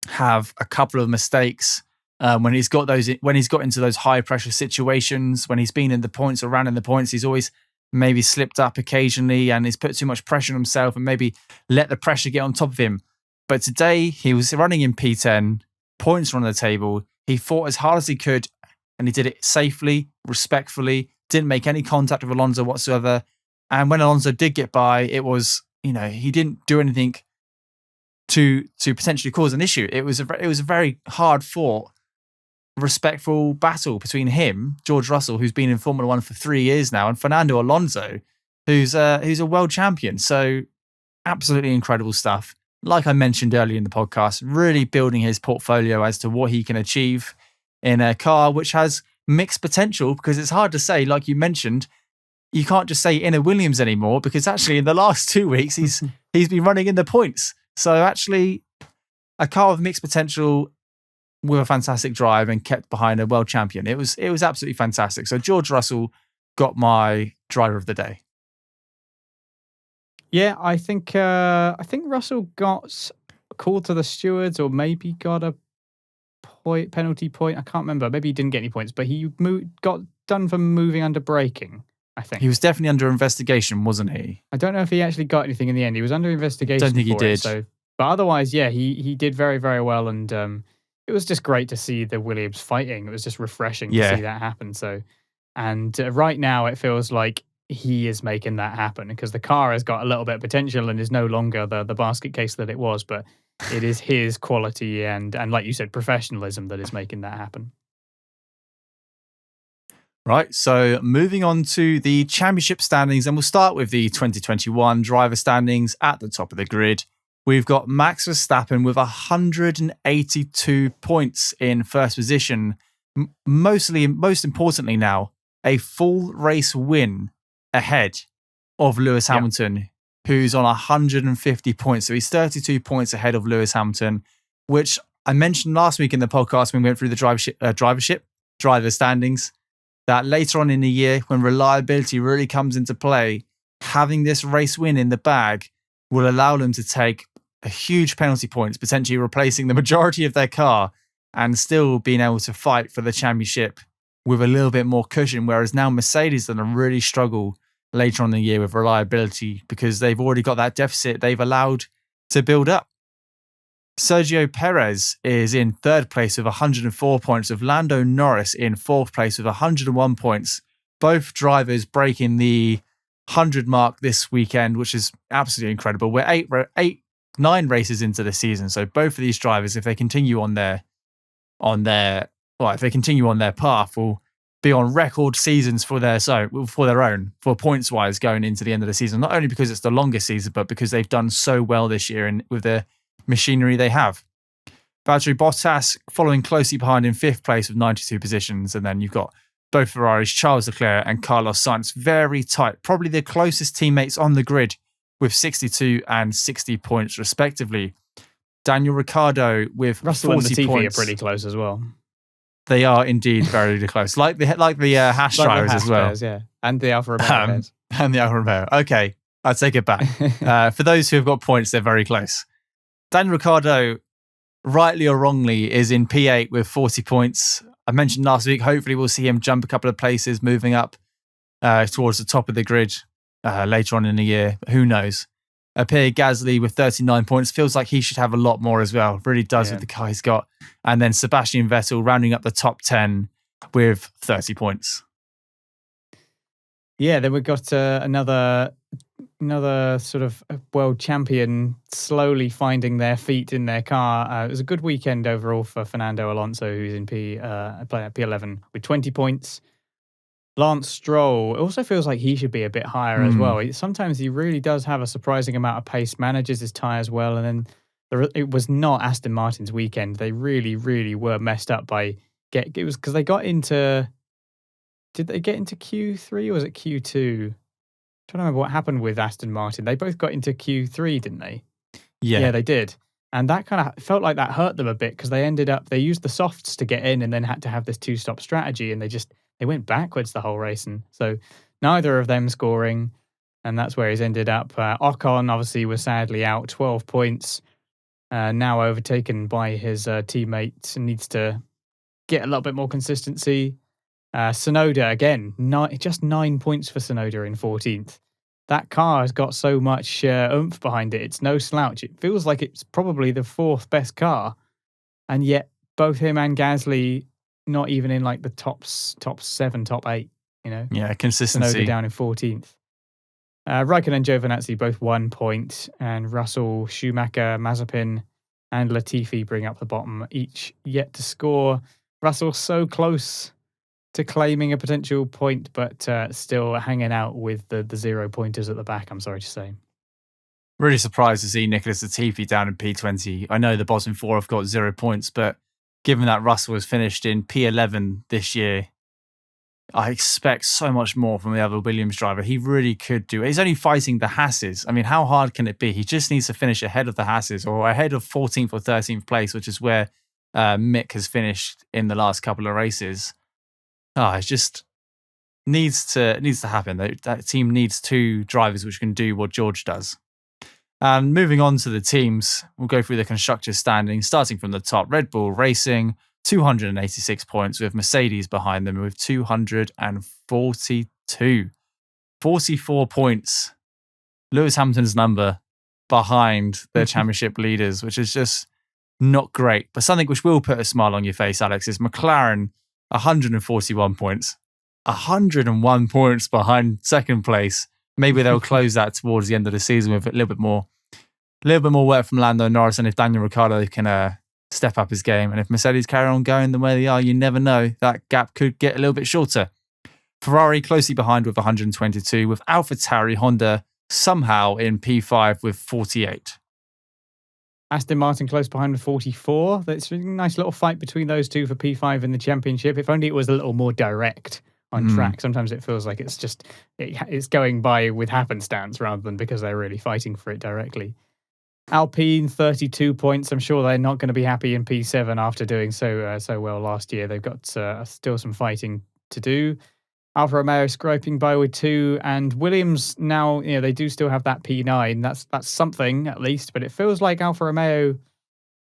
have a couple of mistakes when he's got into those high pressure situations, when he's been in the points or ran in the points. He's always maybe slipped up occasionally and he's put too much pressure on himself and maybe let the pressure get on top of him. But today he was running in P10, points were on the table. He fought as hard as he could and he did it safely, respectfully, didn't make any contact with Alonso whatsoever. And when Alonso did get by, it was, he didn't do anything to potentially cause an issue. It was a very hard fought, respectful battle between him, George Russell, who's been in Formula One for 3 years now, and Fernando Alonso, who's a world champion. So absolutely incredible stuff. Like I mentioned earlier in the podcast, really building his portfolio as to what he can achieve in a car which has mixed potential, because it's hard to say, like you mentioned, you can't just say in a Williams anymore, because actually in the last 2 weeks he's been running in the points. So actually a car with mixed potential with a fantastic drive and kept behind a world champion. It was absolutely fantastic. So George Russell got my driver of the day.
Yeah, I think Russell got called to the stewards, or maybe got a penalty point. I can't remember. Maybe he didn't get any points, but he got done for moving under braking, I think.
He was definitely under investigation, wasn't he?
I don't know if he actually got anything in the end. He was under investigation.
Don't think he did.
But otherwise, yeah, he did very, very well, and it was just great to see the Williams fighting. It was just refreshing to see that happen. So, and right now it feels like he is making that happen, because the car has got a little bit of potential and is no longer the basket case that it was, but it is his quality and like you said, professionalism that is making that happen.
Right, so moving on to the championship standings, and we'll start with the 2021 driver standings at the top of the grid. We've got Max Verstappen with 182 points in first position. most importantly now, a full race win ahead of Lewis Hamilton, who's on 150 points. So he's 32 points ahead of Lewis Hamilton, which I mentioned last week in the podcast when we went through the driver standings, that later on in the year, when reliability really comes into play, having this race win in the bag will allow them to take a huge penalty points, potentially replacing the majority of their car and still being able to fight for the championship with a little bit more cushion. Whereas now Mercedes are going to really struggle later on in the year with reliability because they've already got that deficit they've allowed to build up. Sergio Perez is in third place with 104 points, with Lando Norris in fourth place with 101 points. Both drivers breaking the 100 mark this weekend, which is absolutely incredible. We're 9 races into the season, so both of these drivers, if they continue on their path, will be on record seasons for their own points wise going into the end of the season. Not only because it's the longest season, but because they've done so well this year and with the machinery they have. Valtteri Bottas following closely behind in fifth place with 92 positions, and then you've got both Ferraris, Charles Leclerc and Carlos Sainz, very tight, probably the closest teammates on the grid with 62 and 60 points respectively. Daniel Ricciardo with
Russell
40
and Latifi
points.
are pretty close as well.
They are indeed very close, like the Haas drivers as well,
pairs, yeah, and the Alfa Romeo pairs.
And the Alfa Romeo. Okay, I'll take it back. For those who have got points, they're very close. Daniel Ricciardo, rightly or wrongly, is in P8 with 40 points. I mentioned last week, hopefully we'll see him jump a couple of places, moving up towards the top of the grid later on in the year. Who knows? Pierre Gasly with 39 points. Feels like he should have a lot more as well. Really does with the car he's got. And then Sebastian Vettel rounding up the top 10 with 30 points.
Yeah, then we've got another sort of world champion slowly finding their feet in their car. It was a good weekend overall for Fernando Alonso, who's in P11 with 20 points. Lance Stroll, it also feels like he should be a bit higher as well. Sometimes he really does have a surprising amount of pace, manages his tyres well, and then it was not Aston Martin's weekend. They really, really were messed up by it was because they got into. Did they get into Q3 or was it Q2? I'm trying to remember what happened with Aston Martin. They both got into Q3, didn't they? Yeah, they did. And that kind of felt like that hurt them a bit because they used the softs to get in and then had to have this 2-stop strategy, and they went backwards the whole race. And so neither of them scoring, and that's where he's ended up. Ocon obviously was sadly out, 12 points, now overtaken by his teammates and needs to get a little bit more consistency. Tsunoda, again, just 9 points for Tsunoda in 14th. That car has got so much oomph behind it. It's no slouch. It feels like it's probably the 4th best car. And yet both him and Gasly not even in like the top 7, top 8, you know?
Yeah, consistency.
Tsunoda down in 14th. Raikkonen and Giovinazzi both 1 point, and Russell, Schumacher, Mazepin and Latifi bring up the bottom, each yet to score. Russell so close to claiming a potential point, but still hanging out with the 0 pointers at the back, I'm sorry to say.
Really surprised to see Nicholas Latifi down in P20. I know the bottom 4 have got 0 points, but given that Russell has finished in P11 this year, I expect so much more from the other Williams driver. He really could do it. He's only fighting the Hasses. I mean, how hard can it be? He just needs to finish ahead of the Hasses or ahead of 14th or 13th place, which is where Mick has finished in the last couple of races. It just needs to happen. That team needs 2 drivers which can do what George does. Moving on to the teams, we'll go through the constructors standings, starting from the top. Red Bull Racing, 286 points, with Mercedes behind them with 242. 44 points. Lewis Hamilton's number behind their championship leaders, which is just not great. But something which will put a smile on your face, Alex, is McLaren, 141 points. 101 points behind second place. Maybe they'll close that towards the end of the season with a little bit more work from Lando Norris, and if Daniel Ricciardo can step up his game, and if Mercedes carry on going the way they are, you never know, that gap could get a little bit shorter. Ferrari closely behind with 122, with AlphaTauri Honda somehow in P5 with 48.
Aston Martin close behind with 44. That's a nice little fight between those two for P5 in the championship. If only it was a little more direct on track. Sometimes it feels like it's going by with happenstance rather than because they're really fighting for it directly. Alpine 32 points. I'm sure they're not going to be happy in P7 after doing so well last year. They've got still some fighting to do. Alfa Romeo scraping by with 2, and Williams now, they do still have that P9. That's something at least, but it feels like Alfa Romeo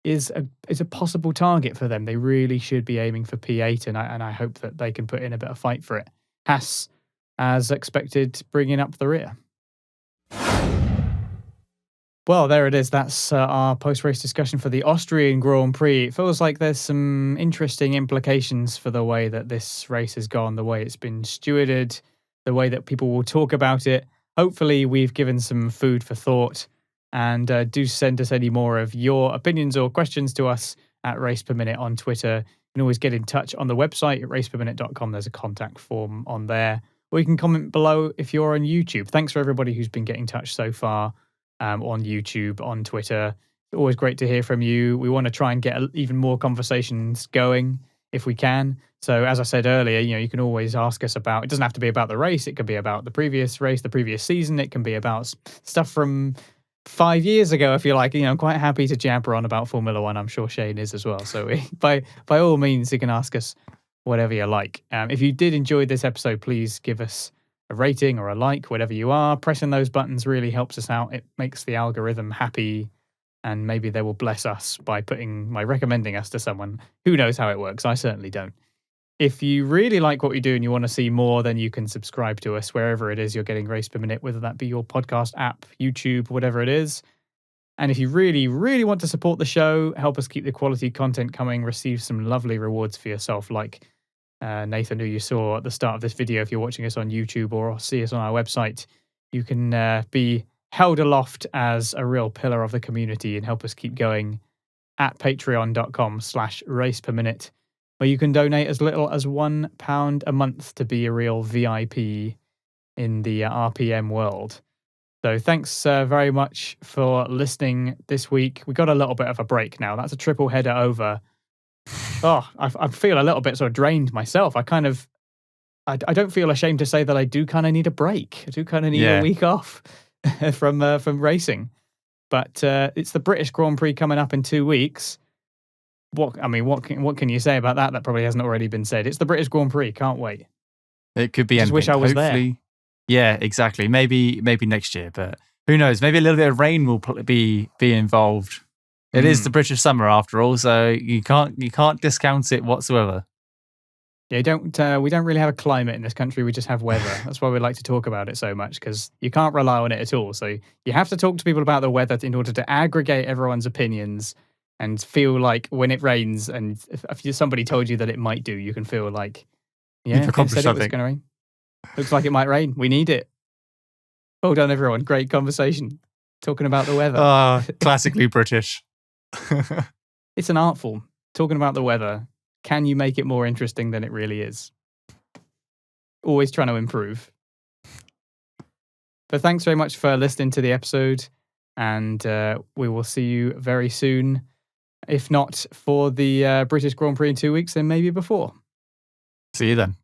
is a possible target for them. They really should be aiming for P8, and I hope that they can put in a bit of fight for it. Haas, as expected, bringing up the rear. Well, there it is. That's our post-race discussion for the Austrian Grand Prix. It feels like there's some interesting implications for the way that this race has gone, the way it's been stewarded, the way that people will talk about it. Hopefully, we've given some food for thought. And do send us any more of your opinions or questions to us at RacePerMinute on Twitter. You can always get in touch on the website at raceperminute.com. There's a contact form on there. Or you can comment below if you're on YouTube. Thanks for everybody who's been getting in touch so far. On YouTube, on Twitter. Always great to hear from you. We want to try and get even more conversations going if we can. So as I said earlier, you can always ask us about, it doesn't have to be about the race. It could be about the previous race, the previous season. It can be about stuff from 5 years ago, if you like. I'm quite happy to jabber on about Formula One. I'm sure Shane is as well. So by all means, you can ask us whatever you like. If you did enjoy this episode, please give us a rating or a like, whatever you are. Pressing those buttons really helps us out. It makes the algorithm happy, and maybe they will bless us by recommending us to someone. Who knows how it works? I certainly don't. If you really like what we do and you want to see more, then you can subscribe to us wherever it is you're getting Race Per Minute, whether that be your podcast app, YouTube, whatever it is. And if you really, really want to support the show, help us keep the quality content coming, receive some lovely rewards for yourself, like Nathan, who you saw at the start of this video. If you're watching us on YouTube or see us on our website, you can be held aloft as a real pillar of the community and help us keep going at patreon.com/raceperminute, where you can donate as little as £1 a month to be a real VIP in the RPM world. So thanks very much for listening this week. We got a little bit of a break now. That's a triple header over. Oh, I feel a little bit sort of drained myself. I don't feel ashamed to say that I do kind of need a break. I do kind of need a week off from racing. But it's the British Grand Prix coming up in 2 weeks. What can you say about that? That probably hasn't already been said. It's the British Grand Prix. Can't wait.
It could be.
Just wish I was
Hopefully,
there.
Yeah, exactly. Maybe next year, but who knows? Maybe a little bit of rain will be involved. It is the British summer after all, so you can't discount it whatsoever.
Yeah, we don't really have a climate in this country. We just have weather. That's why we like to talk about it so much, because you can't rely on it at all. So you have to talk to people about the weather in order to aggregate everyone's opinions and feel like when it rains, and if somebody told you that it might do, you can feel like,
You've accomplished
said it was
something.
going to rain. Looks like it might rain. We need it. Well done, everyone. Great conversation. Talking about the weather.
Classically British.
It's an art form. Talking about the weather. Can you make it more interesting than it really is? Always trying to improve. But thanks very much for listening to the episode, and we will see you very soon. If not for the British Grand Prix in 2 weeks, then maybe before.
See you then.